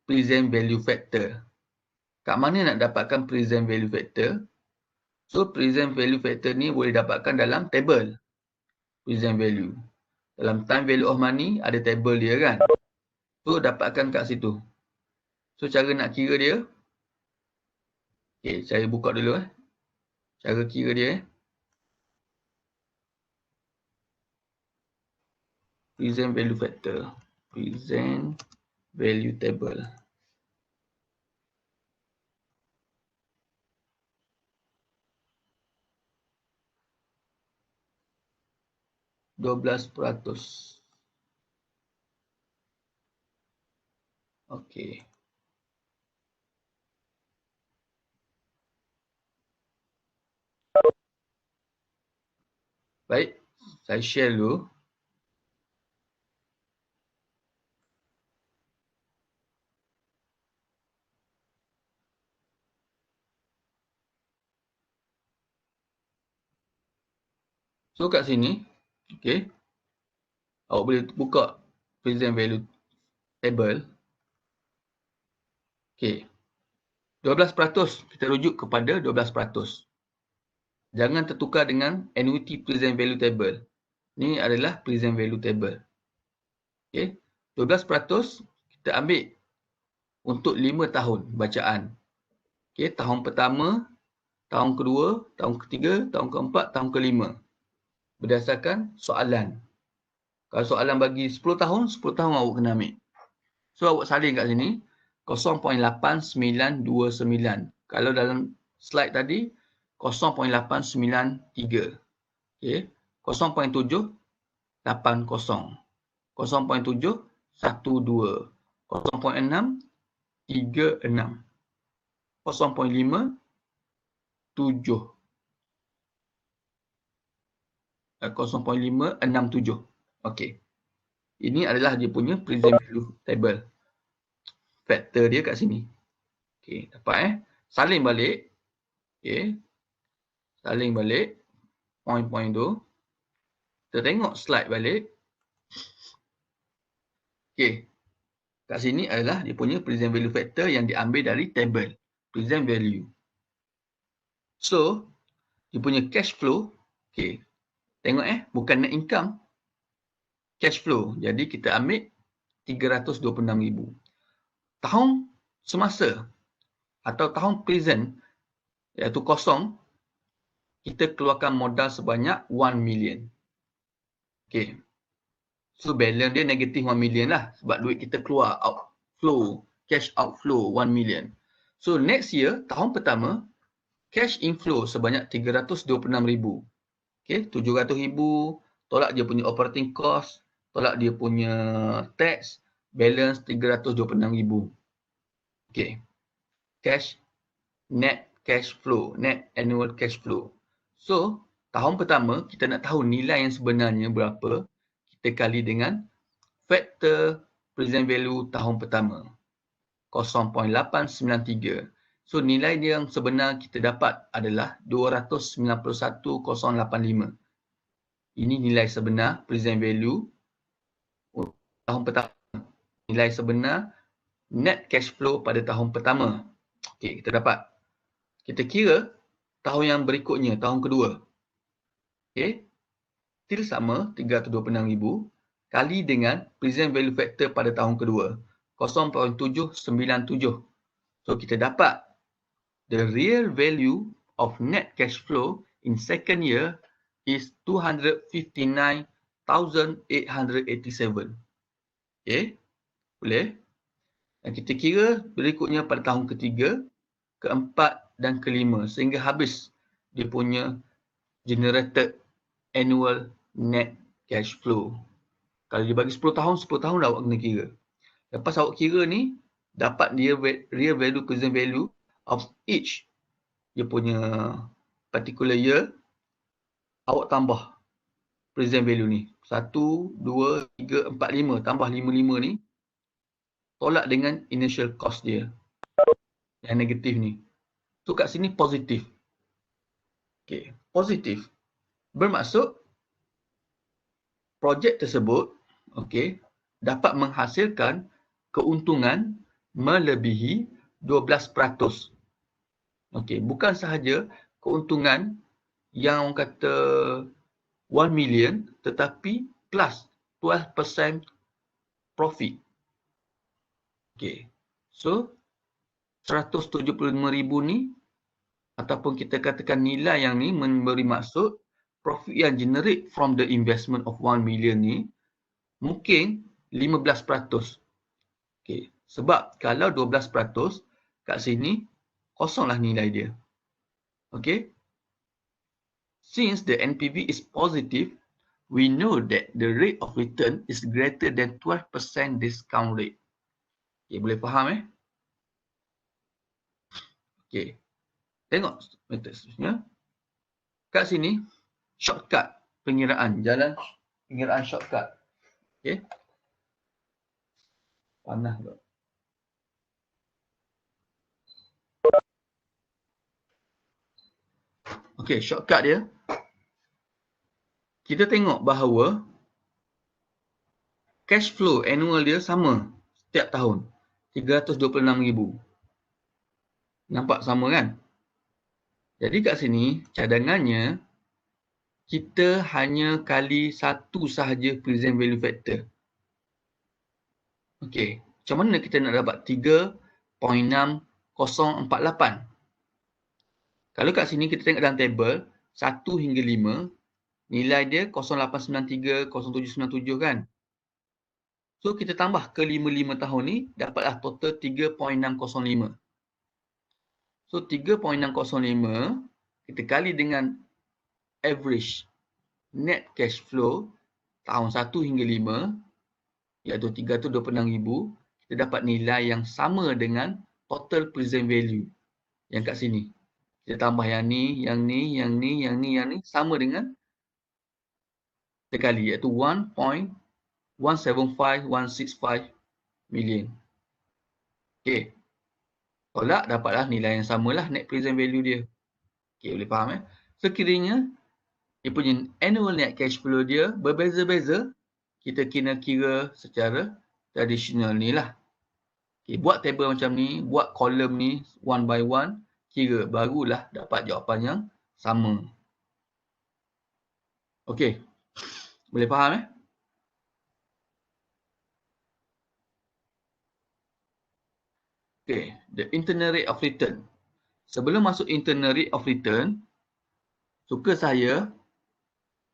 present value factor. Kat mana nak dapatkan present value factor? So present value factor ni boleh dapatkan dalam table present value. Dalam time value of money ada table dia kan. So dapatkan kat situ. So cara nak kira dia. Okey, saya buka dulu Cara kira dia present value factor. Present value table. $12. Okey. Baik, saya share dulu. So kat sini, okey. Awak boleh buka present value table. Okey. 12% kita rujuk kepada 12%. Jangan tertukar dengan annuity present value table. Ini adalah present value table. Okey. 12% kita ambil untuk 5 tahun bacaan. Okey, tahun pertama, tahun kedua, tahun ketiga, tahun keempat, tahun kelima. Berdasarkan soalan. Kalau soalan bagi 10 tahun, 10 tahun awak kena ambil. So awak salin kat sini 0.8929. Kalau dalam slide tadi 0.893. Okey, 0.780. 0.712. 0.636. 0.567. 0.567. Okey. Ini adalah dia punya present value table. Factor dia kat sini. Okey, dapat Salin balik. Okey. Salin balik point-point tu. Kita tengok slide balik. Okey. Kat sini adalah dia punya present value factor yang diambil dari table present value. So, dia punya cash flow, okey. Tengok bukan net income. Cash flow. Jadi kita ambil 326,000. Tahun semasa atau tahun present, iaitu kosong, kita keluarkan modal sebanyak 1 million. Okay. So balance dia negatif 1 million lah sebab duit kita keluar, outflow, cash outflow 1 million. So next year, tahun pertama, cash inflow sebanyak 326,000. Okay, 700,000, tolak dia punya operating cost, tolak dia punya tax, balance 326,000. Okay, net cash flow, net annual cash flow. So, tahun pertama kita nak tahu nilai yang sebenarnya berapa, kita kali dengan faktor present value tahun pertama, 0.893. So, nilai dia yang sebenar kita dapat adalah 291,085. Ini nilai sebenar present value tahun pertama. Nilai sebenar net cash flow pada tahun pertama. Okey, kita dapat. Kita kira tahun yang berikutnya, tahun kedua. Okey. Still sama, 326,000 kali dengan present value factor pada tahun kedua, 0.797. So, kita dapat the real value of net cash flow in second year is 259,887. Okay, boleh? Dan kita kira berikutnya pada tahun ketiga, keempat dan kelima sehingga habis dia punya generated annual net cash flow. Kalau dia bagi 10 tahun, 10 tahun dah awak kena kira. Lepas awak kira ni, dapat dia real value, present value of each dia punya particular year, awak tambah present value ni. 1, 2, 3, 4, 5. Tambah 5 ni. Tolak dengan initial cost dia. Yang negatif ni. So kat sini positif. Okay. Positif. Bermaksud projek tersebut okay, dapat menghasilkan keuntungan melebihi 12%. Okay. Bukan sahaja keuntungan yang orang kata 1 million tetapi plus 12% profit. Okay. So 175,000 ni ataupun kita katakan nilai yang ni memberi maksud profit yang generate from the investment of 1 million ni mungkin 15%. Okay. Sebab kalau 12% kat sini kosonglah nilai dia. Okay. Since the NPV is positive, we know that the rate of return is greater than 12% discount rate. Okay, boleh faham Okay. Tengok metode seterusnya. Kat sini, shortcut pengiraan. Jalan pengiraan shortcut. Okay. Panas pula. Okay, shortcut dia. Kita tengok bahawa cash flow annual dia sama setiap tahun. 326,000. Nampak sama kan? Jadi kat sini, cadangannya, kita hanya kali satu sahaja present value factor. Okey, macam mana kita nak dapat 3.6048? Kalau kat sini kita tengok dalam table, 1 hingga 5, nilai dia 0893, 0797 kan? So, kita tambah ke 5 tahun ni, dapatlah total 3.605. So, 3.605, kita kali dengan average net cash flow tahun 1 hingga 5, iaitu 326,000, kita dapat nilai yang sama dengan total present value yang kat sini. Kita tambah yang ni, yang ni, yang ni, yang ni, yang ni, sama dengan kita kali, iaitu 1.175165 million. Okay. Tolak, dapatlah nilai yang samalah net present value dia. Okay, boleh faham Sekiranya dia punya annual net cash flow dia berbeza-beza, kita kena kira secara tradisional ni lah. Okay, buat table macam ni, buat kolom ni one by one, kira barulah dapat jawapan yang sama. Okay, boleh faham Okay, the internal rate of return. Sebelum masuk internal rate of return, suka saya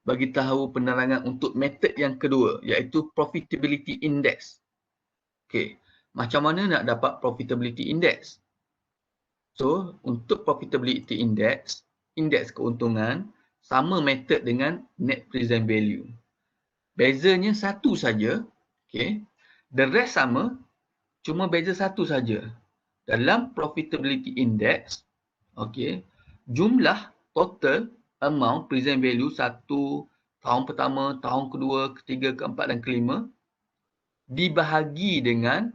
bagi tahu penerangan untuk metod yang kedua, iaitu profitability index. Okay, macam mana nak dapat profitability index? So, untuk profitability index, indeks keuntungan, sama metod dengan net present value. Bezanya satu saja, okay. The rest sama, cuma beza satu saja. Dalam profitability index, okay, jumlah total amount present value satu, tahun pertama, tahun kedua, ketiga, keempat dan kelima dibahagi dengan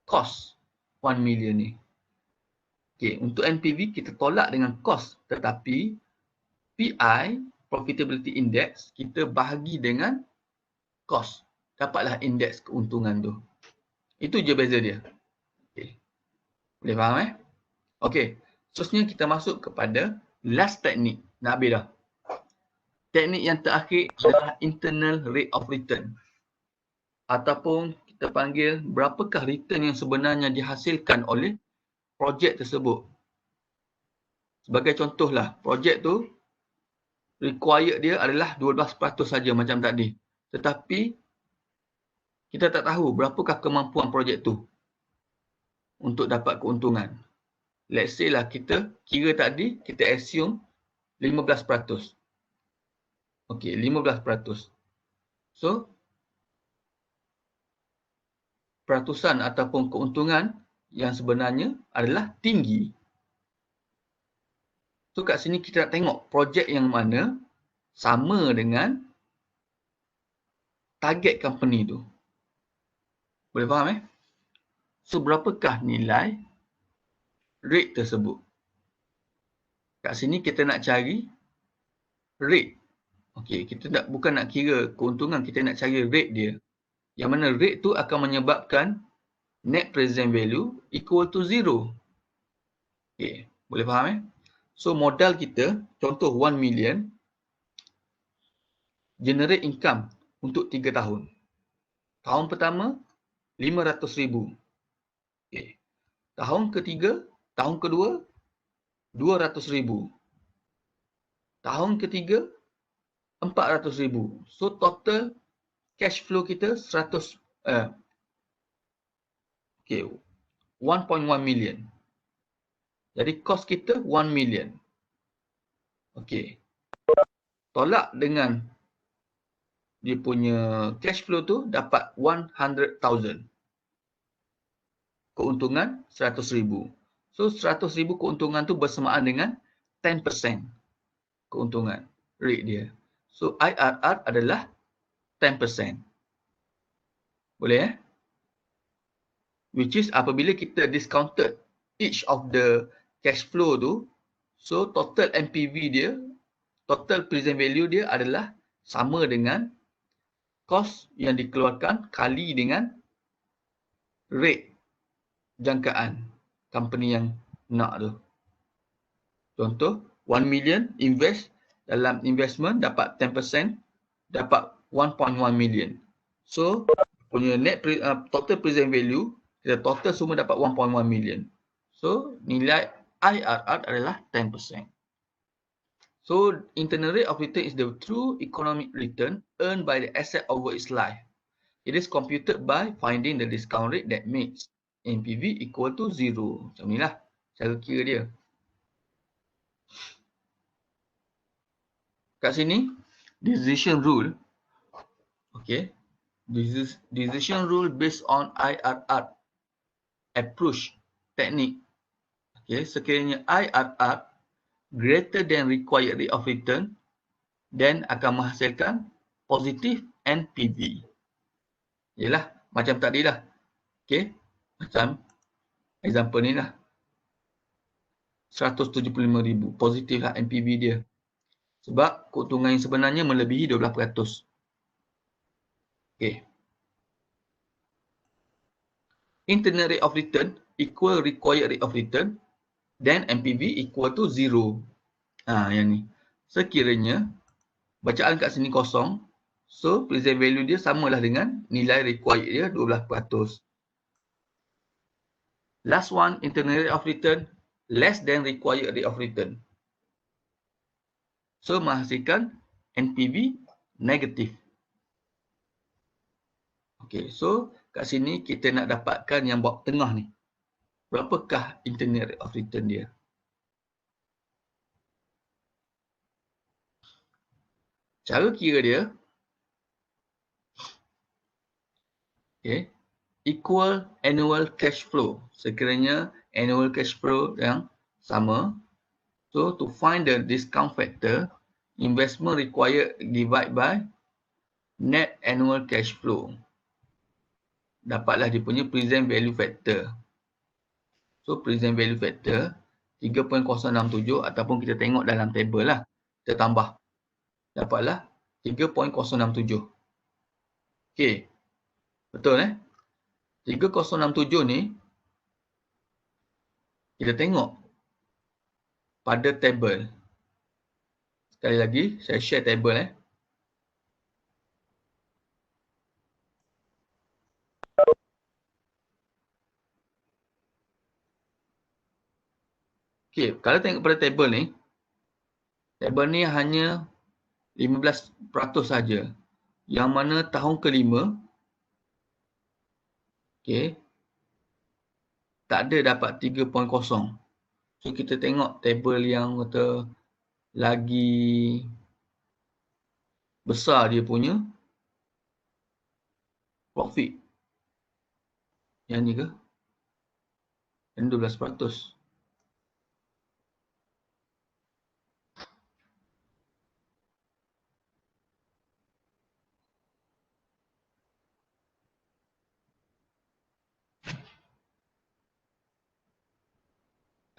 cost 1 million ni. Okay, untuk NPV kita tolak dengan cost, tetapi PI, profitability index, kita bahagi dengan cost. Dapatlah indeks keuntungan tu. Itu je beza dia. Okay. Boleh faham Okay. Seterusnya kita masuk kepada last teknik. Nak habis dah. Teknik yang terakhir adalah internal rate of return. Ataupun kita panggil berapakah return yang sebenarnya dihasilkan oleh projek tersebut. Sebagai contohlah, projek tu required dia adalah 12% saja macam tadi. Tetapi kita tak tahu berapakah kemampuan projek tu untuk dapat keuntungan. Let's say lah kita kira tadi, kita assume 15%. Okey, 15%. So, peratusan ataupun keuntungan yang sebenarnya adalah tinggi. So, kat sini kita nak tengok projek yang mana sama dengan target company tu. Boleh faham So, berapakah nilai rate tersebut? Kat sini kita nak cari rate. Okey, kita bukan nak kira keuntungan, kita nak cari rate dia. Yang mana rate tu akan menyebabkan net present value equal to 0. Okey, boleh faham So, modal kita, contoh 1 million, generate income untuk 3 tahun. Tahun pertama, 500,000. Okay. Tahun ketiga, tahun kedua, 200,000. Tahun ketiga, 400,000. So, total cash flow kita 1.1 million. Jadi, cost kita 1 million. Okey. Tolak dengan dia punya cash flow tu dapat 100,000. Keuntungan 100,000. So 100,000 keuntungan tu bersamaan dengan 10% keuntungan rate dia. So IRR adalah 10%. Boleh Which is apabila kita discounted each of the cash flow tu, so total NPV dia, total present value dia adalah sama dengan kos yang dikeluarkan kali dengan rate jangkaan company yang nak tu. Contoh, 1 million invest dalam investment dapat 10%, dapat 1.1 million. So, punya net total present value, kita total semua dapat 1.1 million. So, nilai IRR adalah 10%. So, internal rate of return is the true economic return earned by the asset over its life. It is computed by finding the discount rate that makes NPV equal to 0. Macam inilah cara kira dia. Kat sini, decision rule. Okay. Decision rule based on IRR approach technique. Okay. Sekiranya IRR greater than required rate of return, then akan menghasilkan positif NPV. Yalah, macam tadi lah. Okay. Macam example ni lah. 175,000. Positif lah NPV dia. Sebab keuntungan yang sebenarnya melebihi 12%. Okay. Internal rate of return equal required rate of return. Then NPV equal to 0. Yang ni. Sekiranya bacaan kat sini kosong. So, present value dia samalah dengan nilai required dia 12%. Last one, internal rate of return less than required rate of return. So, menghasilkan NPV negatif. Okay, so kat sini kita nak dapatkan yang box tengah ni. Berapakah internal rate of return dia? Cara kira dia, okay, equal annual cash flow. Sekiranya annual cash flow yang sama. So, to find the discount factor, investment required divide by net annual cash flow. Dapatlah dia punya present value factor. So, present value factor 3.067 ataupun kita tengok dalam table lah. Kita tambah. Dapatlah 3.067. Okey. Betul 3.067 ni kita tengok pada table. Sekali lagi, saya share table Okey, kalau tengok pada table ni hanya 15% saja. Yang mana tahun kelima, okey, tak ada dapat 3.0. So, kita tengok table yang kata lagi besar dia punya profit. Yang ni ke? Yang 12%.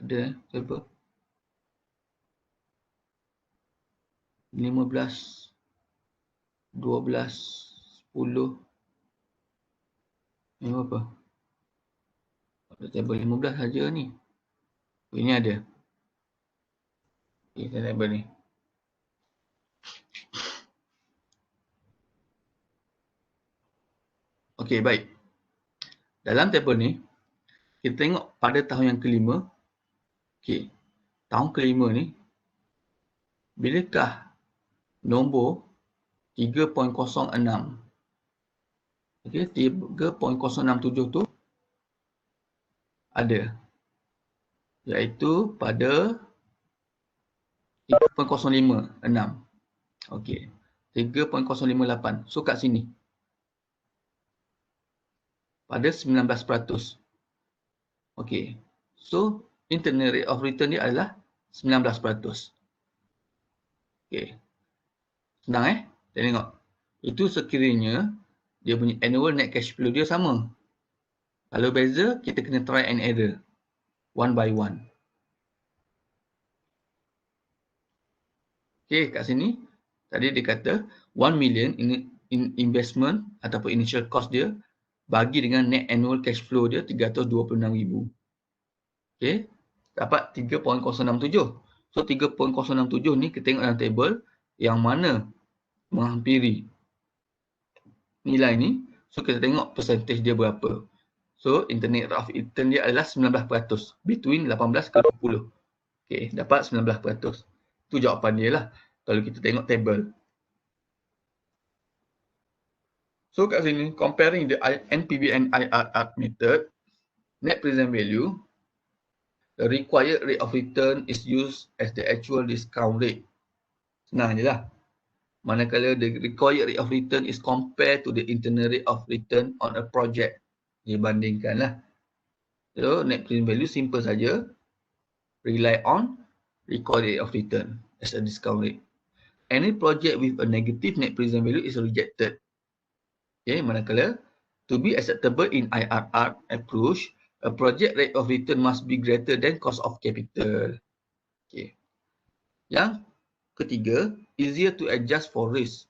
Ada berapa? 15, 12, 10. Ini berapa? Ada table 15 saja ni. Ini ada. Okay, table ni. Okey, baik. Dalam table ni, kita tengok pada tahun yang kelima. Okey, tahun kelima ni, bilakah nombor 3.06? Okey, 3.067 tu ada. Iaitu pada 3.056. Okey, 3.058. So, kat sini. Pada 19%. Okey. So, internal rate of return dia adalah 19%. Okey. Senang Kita tengok. Itu sekiranya dia punya annual net cash flow dia sama. Kalau beza, kita kena try and error. One by one. Okey, kat sini. Tadi dia kata 1 million in investment ataupun initial cost dia bagi dengan net annual cash flow dia 326,000. Okey. Dapat 3.067. So 3.067 ni kita tengok dalam table yang mana menghampiri nilai ni. So kita tengok percentage dia berapa. So internal rate of return dia adalah 19%. Between 18 ke 20. Okey, dapat 19%. Itu jawapan dia lah kalau kita tengok table. So kat sini, comparing the NPV and IRR method, net present value, the required rate of return is used as the actual discount rate. Senang je lah. Manakala the required rate of return is compared to the internal rate of return on a project. Dibandingkan lah. So net present value simple saja. Rely on required rate of return as a discount rate. Any project with a negative net present value is rejected. Okay, manakala to be acceptable in IRR approach, a project rate of return must be greater than cost of capital. Okay. Yang ketiga, easier to adjust for risk.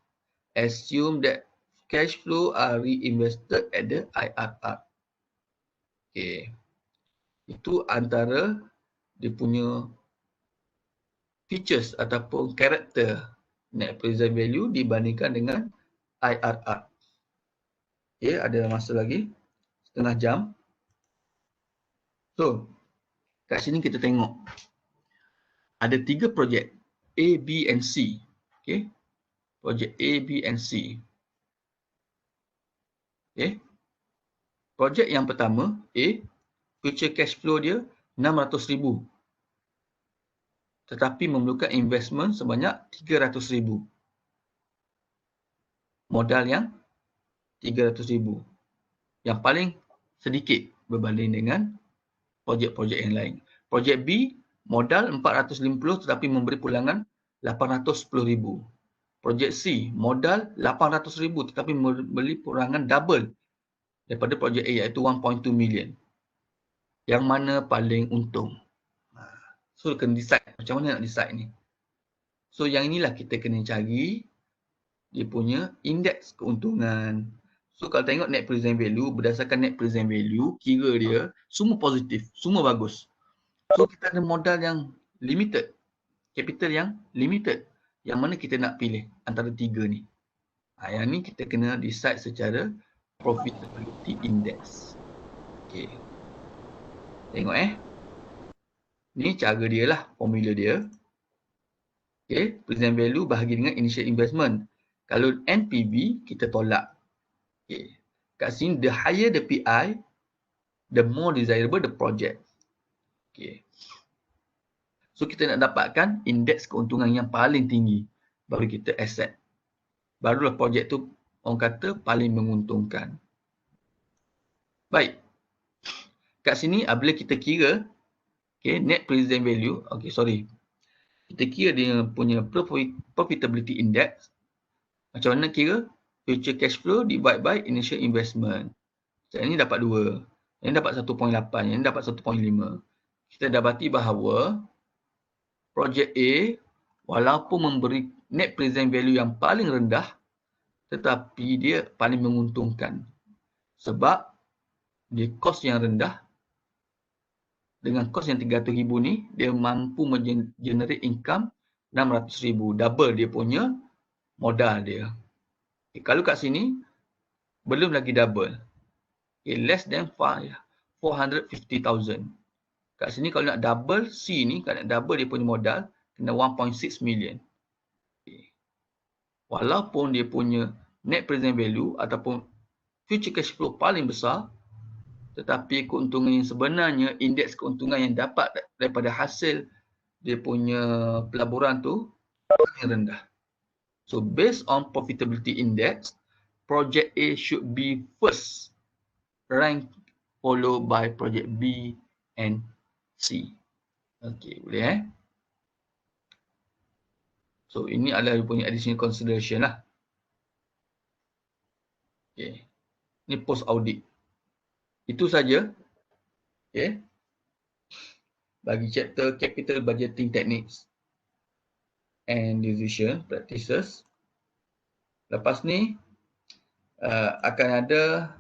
Assume that cash flow are reinvested at the IRR. Okay. Itu antara dia punya features ataupun karakter net present value dibandingkan dengan IRR. Okay, ada masa lagi setengah jam. So, kat sini kita tengok ada 3 projek A, B and C. Okay. Projek A, B and C. Okay. Projek yang pertama A, future cash flow dia 600,000. Tetapi memerlukan investment sebanyak 300,000. Modal yang 300,000. Yang paling sedikit berbanding dengan projek-projek yang lain. Projek B, modal 450 tetapi memberi pulangan 810,000. Projek C, modal 800,000 tetapi memberi pulangan double daripada projek A iaitu 1.2 million. Yang mana paling untung? So, kena decide. Macam mana nak decide ni? So, yang inilah kita kena cari dia punya indeks keuntungan. So, kalau tengok net present value, berdasarkan net present value, kira dia semua positif, semua bagus. So, kita ada modal yang limited, capital yang limited. Yang mana kita nak pilih antara 3 ni. Yang ni kita kena decide secara profitability index. Okay. Tengok ni cara dia lah, formula dia. Okay, present value bahagi dengan initial investment. Kalau NPV, kita tolak. Okay. Kat sini, the higher the PI, the more desirable the project. Okay. So, kita nak dapatkan indeks keuntungan yang paling tinggi. Baru kita accept. Barulah projek tu, orang kata, paling menguntungkan. Baik. Kat sini, apabila kita kira, okay, net present value, okay, sorry. Kita kira dia punya profitability index. Macam mana kira? Future cash flow divide by initial investment. Yang ini dapat 2. Yang ini dapat 1.8. Yang ini dapat 1.5. Kita dapati bahawa projek A walaupun memberi net present value yang paling rendah tetapi dia paling menguntungkan. Sebab dia kos yang rendah. Dengan kos yang 300,000 ni, dia mampu generate income 600,000. Double dia punya modal dia. Okay, kalau kat sini, belum lagi double. Okay, less than 450,000. Kat sini kalau nak double C ni, kalau nak double dia punya modal, kena 1.6 million. Okay. Walaupun dia punya net present value ataupun future cash flow paling besar, tetapi keuntungan yang sebenarnya, indeks keuntungan yang dapat daripada hasil dia punya pelaburan tu paling rendah. So, based on profitability index, project A should be first rank, followed by project B and C. Okey, boleh So, ini adalah dia punya additional consideration lah. Okey. Ini post audit. Itu saja. Okey. Bagi chapter capital budgeting techniques and decision practices. Lepas ni akan ada